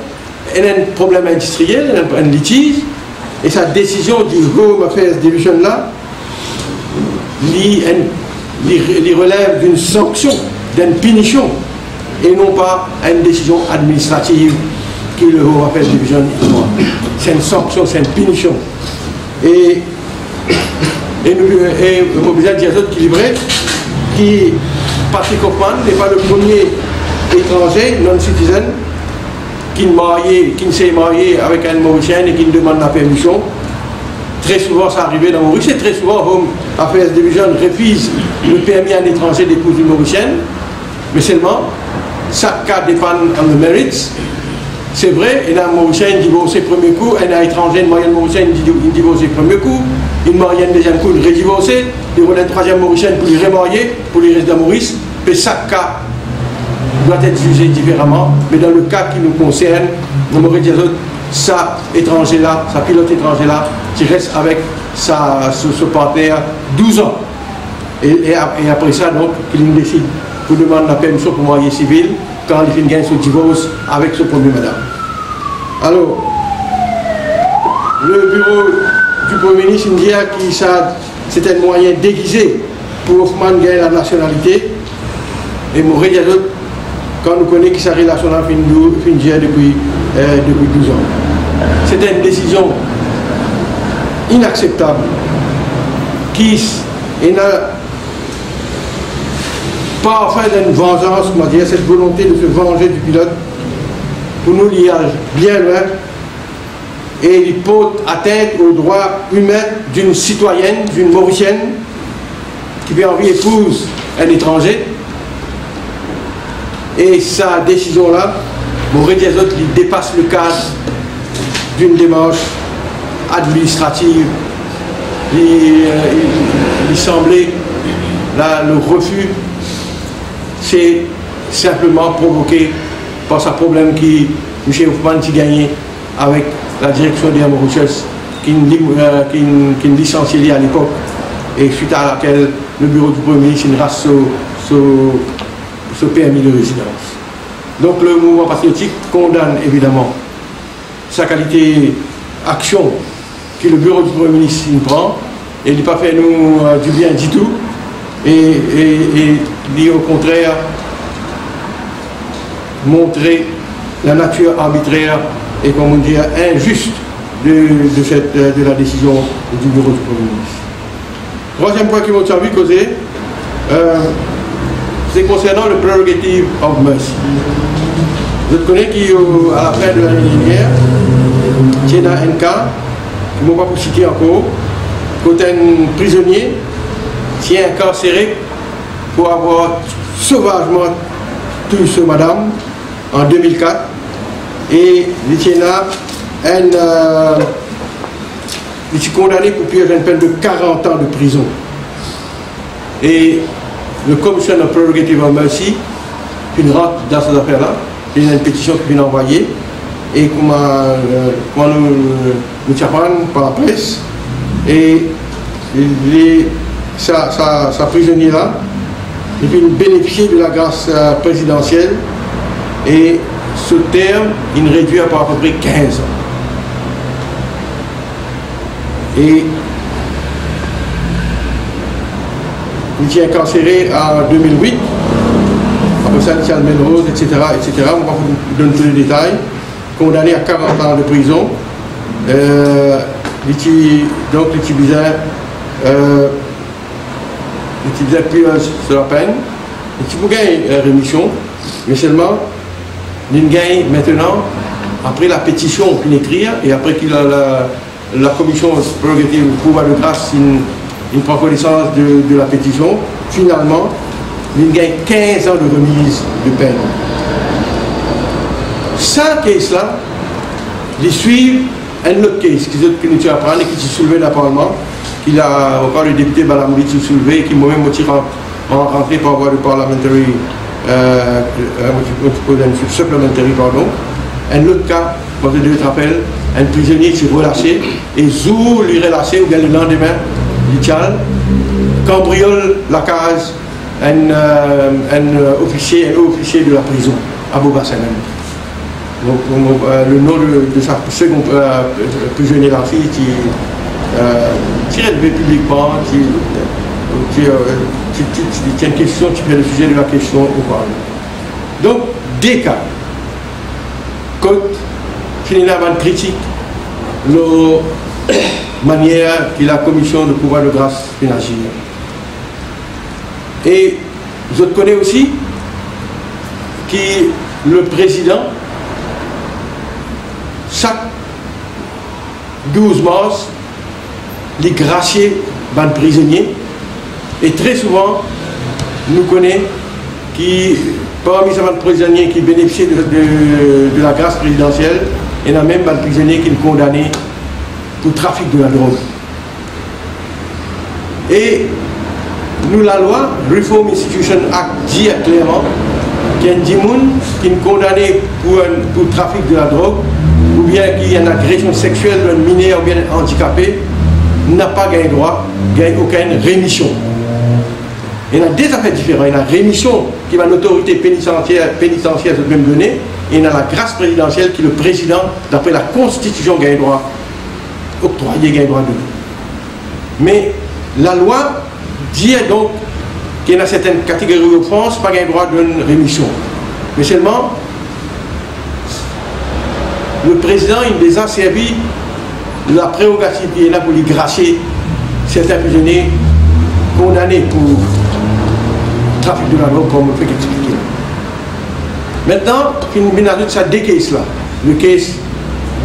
il y a un problème industriel, il y a un litige, et sa décision du Home Affairs Division là, il relève d'une sanction, d'une punition, et non pas une décision administrative que le Home Affairs Division doit. C'est une sanction, c'est une punition. Et Mobilisat Diazot qui livrait, qui Patrick Hoffman n'est pas le premier étranger, non-citizen, qui ne s'est marié avec un Mauricien et qui ne demande la permission. Très souvent, ça arrive dans Maurice, et très souvent, Home Affairs Division refuse le permis à un étranger d'épouser une Mauricienne, mais seulement, chaque cas dépend on the merits. C'est vrai, il y a un Mauricien qui divorce le premier coup, il y a un étranger, une moyenne Mauricienne qui divorce le premier coup, une moyenne deuxième coup, il redivorce, il y a un troisième Mauricien pour lui remarier, pour lui rester à Maurice, et chaque cas doit être jugé différemment, mais dans le cas qui nous concerne, on aurait dit ça étranger-là, sa pilote étranger-là, qui reste avec ce partenaire 12 ans. Et après ça, donc, il décide pour demander la permission pour marier civil quand il gagne son divorce avec son premier madame. Alors, le bureau du Premier ministre dit que c'était un moyen déguisé pour Hoffman gagner la nationalité. Et Maurice Diazot, quand nous connaissons que sa relation a fini depuis 12 ans. C'était une décision inacceptable qui n'a pas enfin d'une vengeance, on va dire, cette volonté de se venger du pilote pour nous lier bien loin et il porte atteinte aux droits humains d'une citoyenne, d'une Mauricienne qui bien envie épouse un étranger. Et sa décision-là, Maurice Diazot, il dépasse le cadre d'une démarche administrative. Il semblait, là, le refus, c'est simplement provoqué par ce problème qui M. Hoffman a gagné avec la direction des Mauritius, qui licenciait à l'époque, et suite à laquelle le bureau du Premier ministre rase ce permis de résidence. Donc le mouvement patriotique condamne évidemment sa qualité action que le bureau du Premier ministre prend, et il n'a pas fait nous du bien du tout, et dit au contraire montrer la nature arbitraire et comme on dit injuste de la décision du bureau du Premier ministre. Troisième point qui m'a servi causer, c'est concernant le prerogative of mercy. Je connais qui, à la fin de l'année dernière, Tiena NK, je ne vais pas vous citer encore, quand un prisonnier qui est incarcéré pour avoir sauvagement tué ce madame en 2004, et Tiena est condamné pour pire une peine de 40 ans de prison. Et le Commission of Prerogative of Mercy, il rentre dans ces affaires-là, il y a une pétition qui vient envoyer, et comment nous apprenons par la presse, et sa prisonnier-là, il peut bénéficier de la grâce présidentielle, et ce terme, il réduit à peu près 15 ans. Et il est incarcéré en 2008, après ça, il y a Melrose, etc., etc. On va vous donner tous les détails. Condamné à 40 ans de prison. Donc, les Tibizins plus sur la peine. Les Tibizins gagnent rémission, mais seulement, ils gagnent maintenant, après la pétition qu'il écrit, et après qu'il a la commission prérogative du pouvoir de grâce, il prend connaissance de la pétition, finalement, il gagne 15 ans de remise de peine. Sans case-là, ils suivent un autre case qui nous apprend et qui s'est soulevé dans le Parlement, qu'il a encore le député Balamouli qui s'est soulevé, qui moi-même rentré par voie de parliamentary, supplementary, pardon. Un autre cas, moi je te rappelle, un prisonnier qui s'est relâché, et Zou lui relâché, ou bien le lendemain, il cambriole la case, un officier de la prison, à Bobasagan. Donc, le nom de sa second prisonnier, la fille, qui est élevé publiquement, qui tient une question, qui fait le sujet de la question au Parlement. Donc, des cas, quand finalement critique la manière que la commission de pouvoir de grâce financière. Et je connais aussi que le président, chaque 12 mars, les graciers d'un prisonnier, et très souvent, nous connaissons qui, parmi ces prisonniers qui bénéficient de la grâce présidentielle, il y en a même un prisonnier qui est condamné pour trafic de la drogue. Et nous, la loi, Reform Institution Act, dit clairement qu'il y a un dimoun qui est condamné pour trafic de la drogue, ou bien qu'il y a une agression sexuelle d'un mineur ou bien handicapé, n'a pas gagné droit, gagne aucune rémission. Il y a des affaires différentes. Il y a la rémission qui va l'autorité pénitentiaire de même donner, et il y a la grâce présidentielle qui le président, d'après la Constitution, gagne droit, octroyer, gagne droit de. Mais la loi dit donc qu'il y a certaines catégories de France pas gagne droit d'une rémission. Mais seulement, le président, il les a servi la prérogative qui est là pour lui gracier certains prisonniers condamnés pour trafic de la drogue, comme on fait expliquer. Maintenant, il y a deux cases là. Le case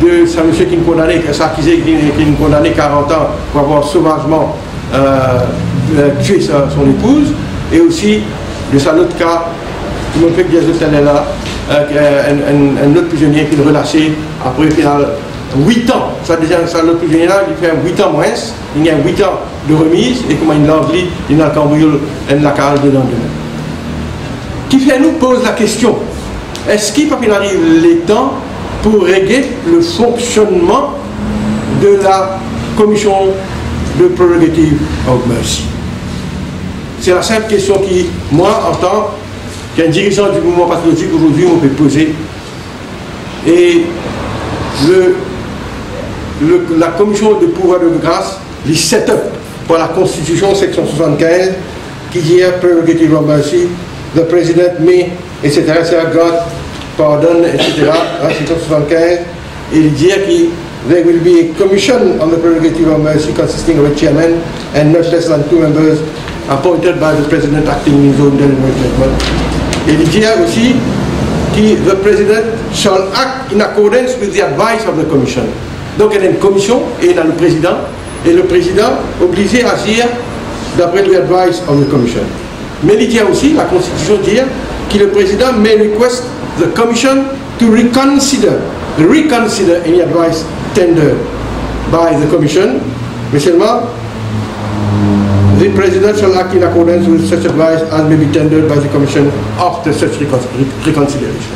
de ce monsieur qui est condamné, qui est condamné 40 ans pour avoir sauvagement tué son épouse, et aussi de ça l'autre cas, qui m'a fait que des là, un autre prisonnier qui est relâché après 8 ans. Ça déjà, l'autre prisonnier là, il fait 8 ans moins, il y a 8 ans de remise, et comment il l'envie, il a le cambriole, il a carré dedans. Qui fait nous pose la question, est-ce qu'il arrive les temps pour régler le fonctionnement de la commission de Prerogative of Mercy? C'est la simple question qui, moi, en tant qu'un dirigeant du mouvement patriotique, aujourd'hui, on peut poser. Et la commission de pouvoir de grâce, les set-up par la Constitution, section 75, qui dit Prerogative of Mercy, the President may, etc., God, pardon, etc., section 75, et il dit que there will be a commission on the Prerogative of Mercy consisting of a chairman and not less than 2 members appointed by the President acting in his own deliberate judgment. Et il dit aussi the President shall act in accordance with the advice of the Commission. Donc il y a une commission et il y a le président obligé à agir d'après l'advice of the Commission. Mais il dit aussi, la Constitution dit que le président may request the Commission to reconsider any advice tendered by the Commission, mais seulement the President shall act in accordance with such advice as may be tendered by the Commission after such reconsideration.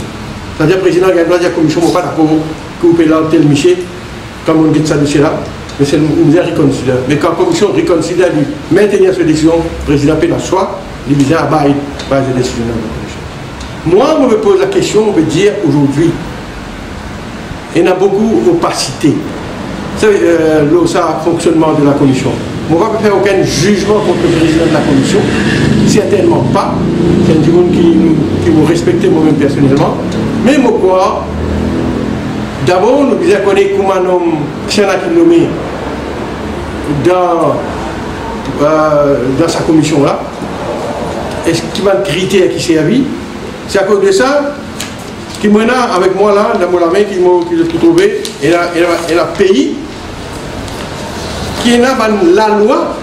C'est-à-dire, le président il doit dire à la Commission, pas d'accord, que vous pouvez là tel Michel, comme on dit ça de là, mais c'est une reconsidère. Mais quand la Commission reconsidère, maintenir cette décision, le président peut le choix, il vient à bailler par les décisions de la Commission. Moi, je me pose la question, on veut dire aujourd'hui, il y a beaucoup d'opacité. C'est le fonctionnement de la Commission. On ne va pas faire aucun jugement contre le président de la Commission, certainement pas. C'est un monde qui vous respecte moi-même personnellement. Mais moi, d'abord, nous disons qu'on est comme un homme qui est nommé dans sa commission-là. Est-ce qu'il y a un critère qui s'est servi? C'est à cause de ça qui m'a avec moi là, dans mon main, qui m'a trouvé, et la pays qui est la loi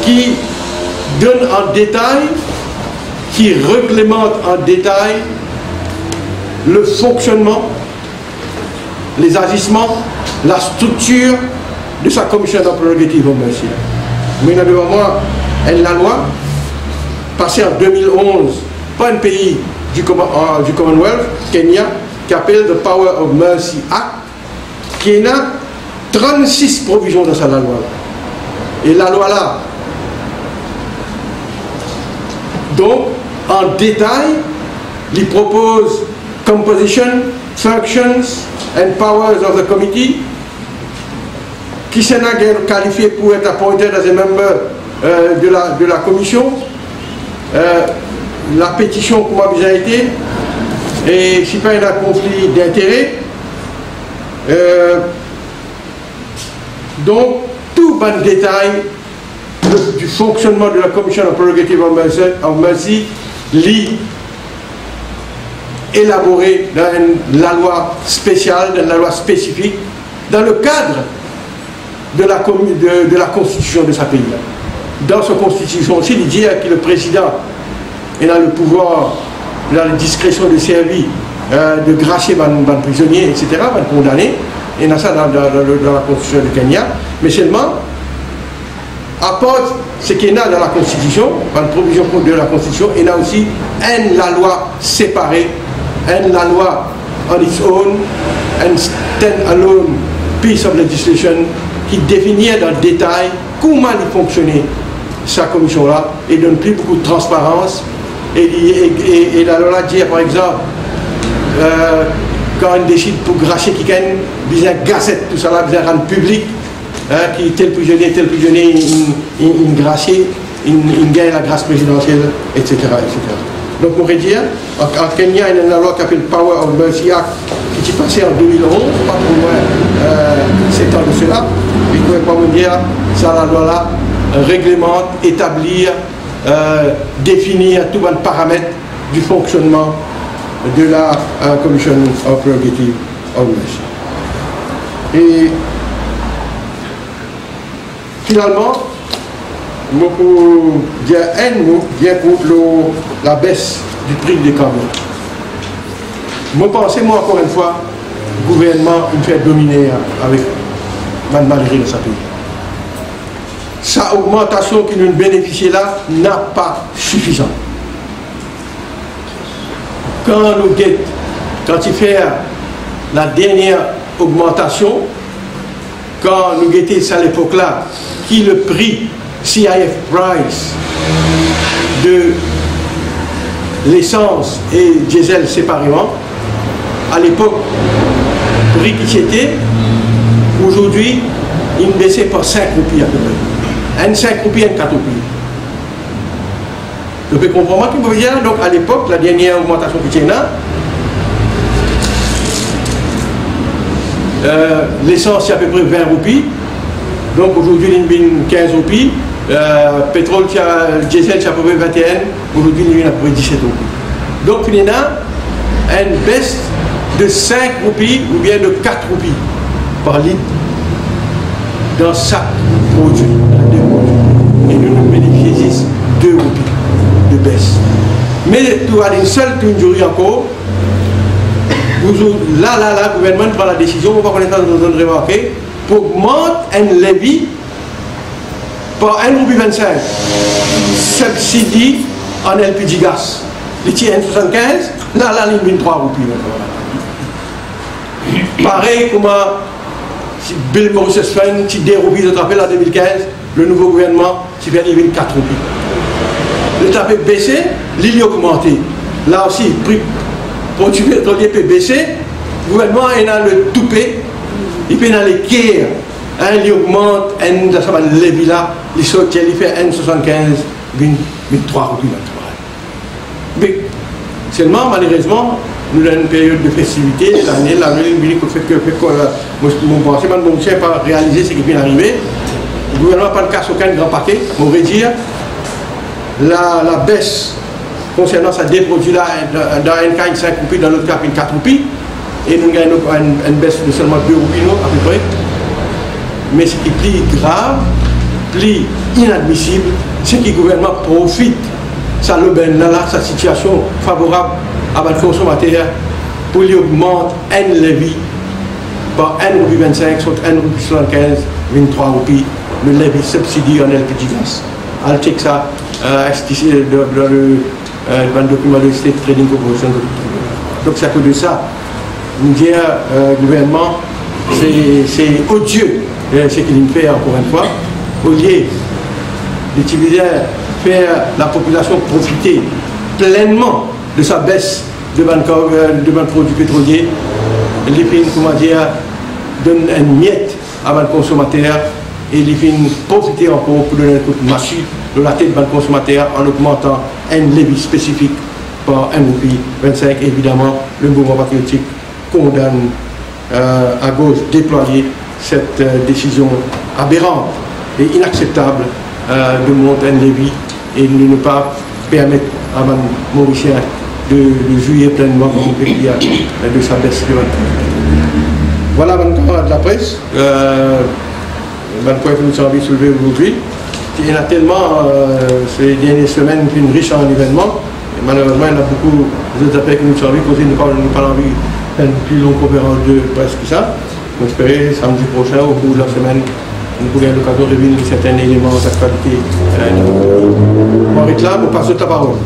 qui donne en détail, qui réglemente en détail le fonctionnement, les agissements, la structure de sa commission d'employative au Merci. Mais devant moi, la loi, passée en 2011, pas un pays du Commonwealth, Kenya, qui appelle the Power of Mercy Act, qui a 36 provisions dans sa loi. Et la loi là, donc, en détail, il propose composition, functions and powers of the committee, qui s'est qualifié pour être appointé as a member de la commission, la pétition comment déjà été, et si pas il y a un conflit d'intérêts, donc tout bon détail du fonctionnement de la Commission of Prerogative of Mercy lit élaboré dans la loi spéciale, dans la loi spécifique, dans le cadre de la constitution de sa pays. Dans sa constitution aussi, il dit que le président il a le pouvoir, il a la discrétion de servir, de gracier les prisonniers, etc., les condamnés. Il y a ça dans la constitution de Kenya. Mais seulement, à part ce qu'il y a dans la constitution, dans la provision de la constitution, il y a aussi la loi séparée, la loi on its own, un stand-alone piece of legislation qui définit dans le détail comment il fonctionnait sa commission-là et donne plus beaucoup de transparence. Et la loi dit, par exemple, quand on décide pour gracier quelqu'un, il y a une gazette, tout ça là, il y a rendre public, qui tel prisonnier, il gracier, il gagne la grâce présidentielle, etc. Donc on pourrait dire, en Kenya, il y a une loi qui s'appelle Power of Mercy Act, qui est passée en 2011, pas pour moins 7 ans de cela. Il ne pouvait pas me dire, ça la loi là, réglemente, établir, définir tous les paramètres du fonctionnement de la Commission of Prerogative of Mercy. Et finalement, je peux dire un mot bien pour la baisse du prix des camions. Je pense, moi encore une fois, le gouvernement me fait dominer avec Mme Valérie de sa pays. Sa augmentation qui nous bénéficie là n'a pas suffisant. Quand il fait la dernière augmentation, quand nous guettions à l'époque là, qui le prix CIF price de l'essence et diesel séparément, à l'époque, prix qui c'était, aujourd'hui, il baissait par 5 roupies à peu près. Un 5 roupies, un 4 roupies. Vous pouvez comprendre ce que je veux dire. Donc à l'époque, la dernière augmentation qui était là, l'essence c'est à peu près 20 roupies. Donc aujourd'hui, il y a 15 roupies. Pétrole, diesel c'est à peu près 21. Aujourd'hui, il y a à peu près 17 roupies. Donc il y a une baisse de 5 roupies ou bien de 4 roupies par litre dans chaque produit. Et nous nous bénéficions 2 roupies de baisse. Mais tu as une seule journée encore. Là, le gouvernement prend la décision, on va connaître dans une remarquer, pour augmenter un levier par 1,25 €. Subsidie en LPG gaz. Les tiens 1,75, là, il y a 3 roupies. Pareil comme Bill Morris Fund, qui 2 roupies, je te rappelle, en 2015, le nouveau gouvernement, qui vient de 4 roupies. Le tapé baissé, l'île a augmenté. Là aussi, le prix produit pétrolier peut baisser, le gouvernement est dans le toupé, il peut dans les quais, il augmente, il levier là, il saute, il fait 1,75, 3 roupies. Mais seulement, malheureusement, nous avons une période de festivité, l'année, il faut que mon pensée, mon chien n'a pas réalisé ce qui vient d'arriver. Le gouvernement n'a pas de casse aucun grand paquet, on va dire. La baisse concernant ces deux produits-là, dans un cas, il y a 5 roupies, dans l'autre cas, il y a 4 roupies. Et nous gagnons une baisse de seulement 2 roupies, à peu près. Mais ce qui est plus grave, plus inadmissible, c'est que le gouvernement profite de sa situation favorable à la consommateur pour lui augmenter un levier par 1,25 €, soit 1,75 €, 23 roupies, le levier subsidie en LPG gaz. I'll check ça dans le document de State Trading Corporation. Donc c'est à cause de ça. Nous disons, le gouvernement, c'est odieux ce qu'il fait encore une fois. Au lieu d'utiliser, faire la population profiter pleinement de sa baisse de produits pétroliers, les films, comment dire, donnent une miette à le consommateur et les films profiter encore pour donner un coup de massue de la tête du consommateur en augmentant un levier spécifique par 1,25 €. Évidemment, le mouvement patriotique condamne à gauche déployer cette décision aberrante et inacceptable de monter un levier et de ne pas permettre à Mme Mauricien de jouir pleinement de sa baisse de 20%. Voilà, Mme de la presse. Point que nous avons envie de soulever aujourd'hui. Il y en a tellement, ces dernières semaines, une riche en événements. Et malheureusement, il y en a beaucoup d'autres appels que nous avons envie de poser. Nous n'avons pas envie de faire une plus longue conférence de presse que ça. On espère samedi prochain, au bout de la semaine, nous pourrons avoir l'occasion de révéler certains éléments d'actualité. On arrête là, on passe la parole.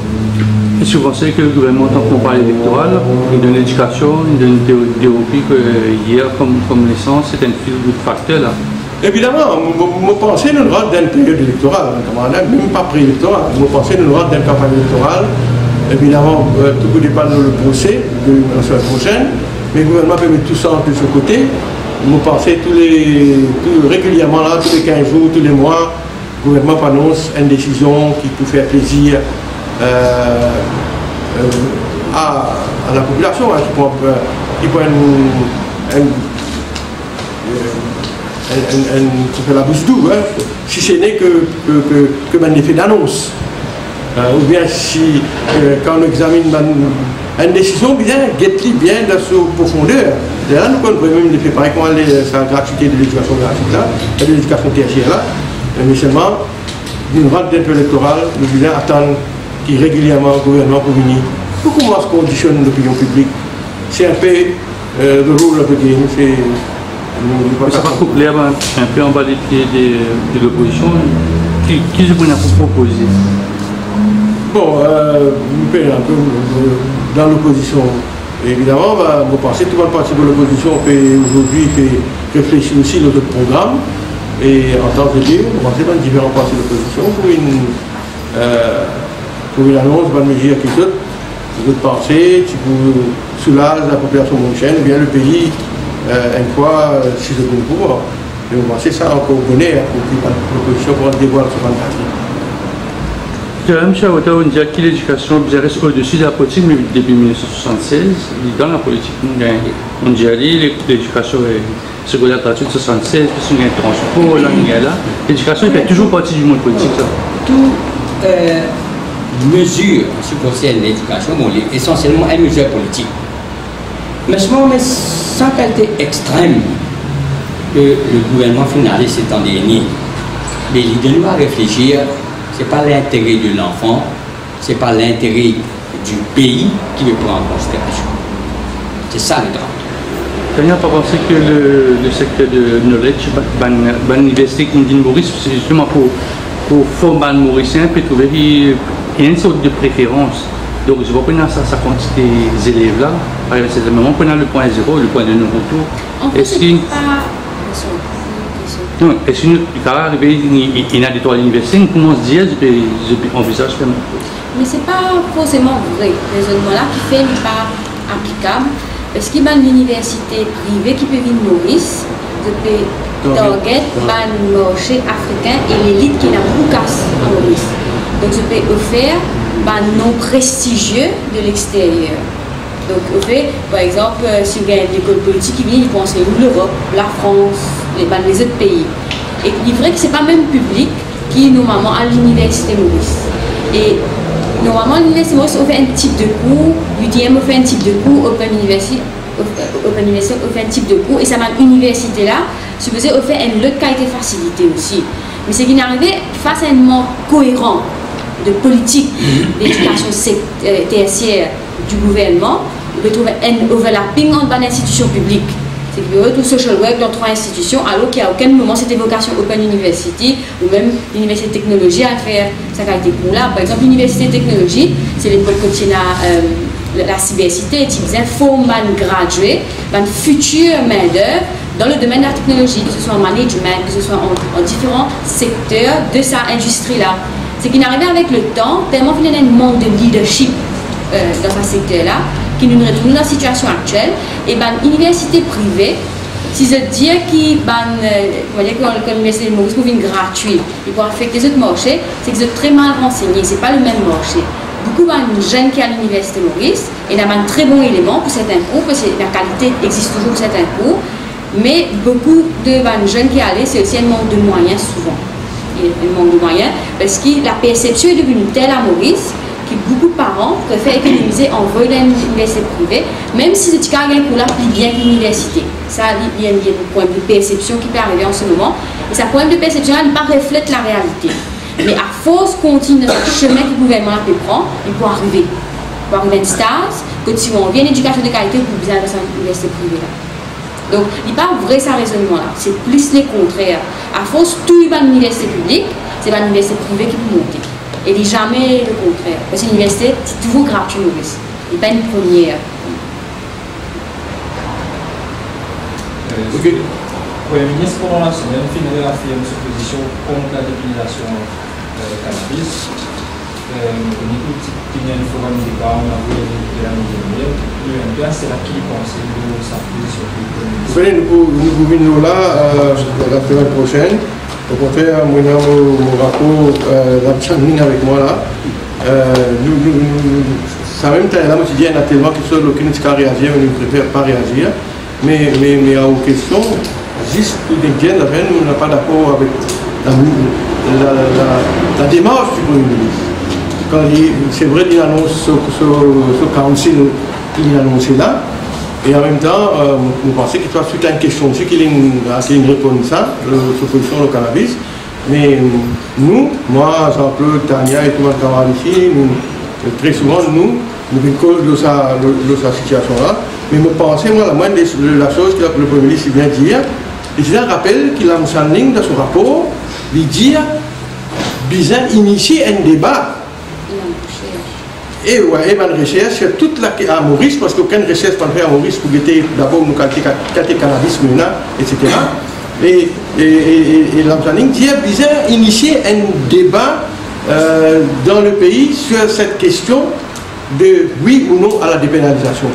Est-ce que vous pensez que le gouvernement, en campagne électorale, il donne l'éducation, il donne une théorie que hier, comme l'essence, c'est un fil de facteur là? Évidemment, je pense que nous rentrons dans une période électorale, même pas préélectorale. Je pense que nous rentrons dans une campagne électorale. Évidemment, tout dépend de le procès de la semaine prochaine, mais le gouvernement peut mettre tout ça de ce côté. Je pense que régulièrement, là, tous les 15 jours, tous les mois, le gouvernement annonce une décision qui peut faire plaisir à la population, hein, qui peut la bouche douce, hein, si ce n'est que un effet d'annonce. Ou bien si, quand on examine une décision, bien dans sa profondeur. Là, nous connaissons même l'effet pareil, comment sa gratuité de l'éducation gratuite là, de l'éducation tertiaire là, mais seulement, nous rentrons dans l'électoral, nous voulons attendre qu'il régulièrement le gouvernement pour venir. Comment se conditionne l'opinion publique? C'est un peu le rôle de game, ça va couper un peu en bas des pieds de l'opposition. Qui se pourrait proposer? Bon, nous pouvons un peu dans l'opposition. Évidemment, vous pensez que tout le monde parti de l'opposition fait aujourd'hui réfléchir aussi à notre programme. Et en tant que lieu, vous pensez dans différents partis de l'opposition pour une annonce, pour une mesure qui saute. Vous pensez que vous soulagez la population mondiale, bien le pays, une fois, si c'est bon pouvoir. Et vous pensez ça encore bonnet pour que l'opposition pourra dévoiler ce 24. M. Awata, on dit que l'éducation reste au-dessus de la politique, mais depuis 1976, dans la politique, on dit que l'éducation est secondaire gratuite 1976, puis on a un transport, là, l'éducation fait toujours partie du monde politique. Ça. Tout mesure en ce qui concerne l'éducation, bon, essentiellement une mesure politique. Mais sans qualité extrême que le gouvernement finaliste ces temps dernier. Mais l'idée doit réfléchir, ce n'est pas l'intérêt de l'enfant, ce n'est pas l'intérêt du pays qui le prend en considération. C'est ça le drame. Tu n'as pas pensé que le secteur de knowledge, l'université Kindine Maurice, c'est justement pour former les Mauriciens, peut trouver qu'il y a une sorte de préférence. Donc je vois qu'on a sa quantité d'élèves là, par exemple, c'est le moment qu'on a le point 0, le point de non-retour. Est-ce qu'il non, est-ce qu'il est arrivé, il y a des toits à l'université, on commence à dire, je envisage quand même. Mais ce n'est pas forcément vrai, le raisonnement-là qui fait n'est pas applicable. Parce qu'il y a une université privée qui peut venir Maurice, de target le marché africain et l'élite qui n'a beaucoup casse à Maurice. Donc je peux offrir un nom prestigieux de l'extérieur. Donc au fait, par exemple, si vous avez une école politique qui vient, ils pensent l'Europe, la France, les autres pays. Et il est vrai que ce n'est pas le même public qui normalement à l'université Maurice. Et normalement, l'université Maurice offre un type de cours, l'UTM offre un type de cours, Open University offre un type de cours, et ça m'a université là, supposé offrir une autre qualité facilité aussi. Mais ce qui est arrivé face à un manque cohérent de politique d'éducation tertiaire du gouvernement, on peut trouver un overlapping entre les institutions publiques. C'est que vous tout social work dans 3 institutions, alors qu'il n'y a aucun moment cette évocation Open University ou même l'université de technologie à faire sa qualité pour là. Par exemple, l'université de technologie, c'est l'école qui a la cybercité, qui disait forme un gradué, un futur main-d'œuvre dans le domaine de la technologie, que ce soit en management, que ce soit en différents secteurs de sa industrie-là. C'est qu'il est arrivé avec le temps, tellement qu'il y a un manque de leadership dans ce secteur-là, qui nous retrouve dans la situation actuelle, et l'université privée, si je dis que l'université de Maurice peut venir gratuite, et pour affecter les autres marchés, c'est qu'ils sont très mal renseignés, ce n'est pas le même marché. Beaucoup de jeunes qui sont à l'université de Maurice, et il y a un très bon élément pour certains cours, parce que la qualité existe toujours pour certains cours, mais beaucoup de jeunes qui sont allés, c'est aussi un manque de moyens souvent. Un manque de moyens, parce que la perception est devenue telle à Maurice, que beaucoup de parents préfèrent économiser en voyant une université privée, même si ce cas gagne pour la plus bien que l'université. Ça, il y a un problème de perception qui peut arriver en ce moment. Et ce problème de perception ne reflète pas la réalité. Mais à force continue dans le chemin que le gouvernement peut prendre, il peut arriver. Il peut arriver une stage, quand si on vient une éducation de qualité, pour besoin de cette université privée là. Donc, il n'est pas vrai ce raisonnement-là. C'est plus le contraire. À force, tout est dans l'université publique, c'est dans l'université privée qui peut monter. Et il n'est jamais le contraire. Parce que l'université, c'est toujours gratuit, Maurice. Il n'est pas une première. Ok. Le ministre, pendant la semaine, finit réaffirme sa position contre la dépénalisation cannabis. Il y a une fois un débat, on a vu de la dernière. Le MPA, c'est là qu'il pensait de sa position. Vous savez, nous venons là la semaine prochaine. Au contraire, moi, mon rapport, la channel avec moi là, ça même temps là, moi je dis tellement que seul aucun ne peut réagir, on ne préfère pas réagir, mais aux questions, juste pour dire, nous n'avons pas d'accord avec la démarche du Premier ministre. C'est vrai qu'il annonce ce council qu'il a annoncé là. Et en même temps, nous pensons qu'il doit suite à une question aussi qu'il y a une réponse à cette position du cannabis. Mais nous, moi, Jean-Claude, Tania et tout le monde ici, très souvent, nous cause de sa situation-là. Mais je pense, moi, la moindre de la chose que le Premier ministre vient dire, il rappelle qu'il a une ligne dans son rapport, il dit, bizarre, initier un débat. Et ouais, une recherche sur toute la à Maurice, parce qu'aucune recherche pas fait à Maurice pour guetter d'abord nous qualité cannabis maintenant, etc. Et l'Amsaning dit bizarre initier un débat dans le pays sur cette question de oui ou non à la dépénalisation.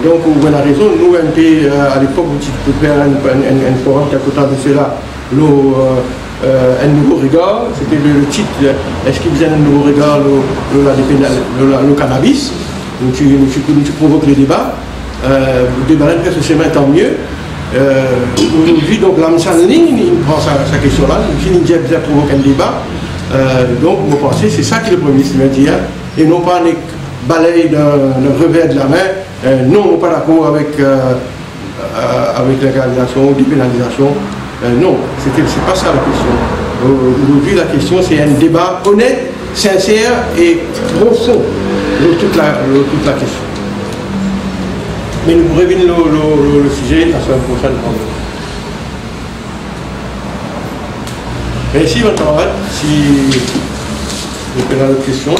Donc vous avez raison, nous à l'époque vous pouvez faire un forum quelque temps de cela. Un nouveau regard, c'était le titre, est-ce qu'il y a un nouveau regard le cannabis, nous provoque le débat, le débat est ce chemin tant mieux. Aujourd'hui donc la Msaning, il prend sa question là, il provoque un débat, Donc, vous pensez, c'est ça que le Premier ministre veut dire, et non pas les balayer d'un revers de la main. Non, on n'est pas d'accord avec légalisation ou dépénalisation. Non, c'est pas ça la question. Aujourd'hui, la question, c'est un débat honnête, sincère et profond de toute la question. Mais nous pourrons revenir le sujet la semaine prochaine. Merci, votre camarade. Si vous avez d'autres questions.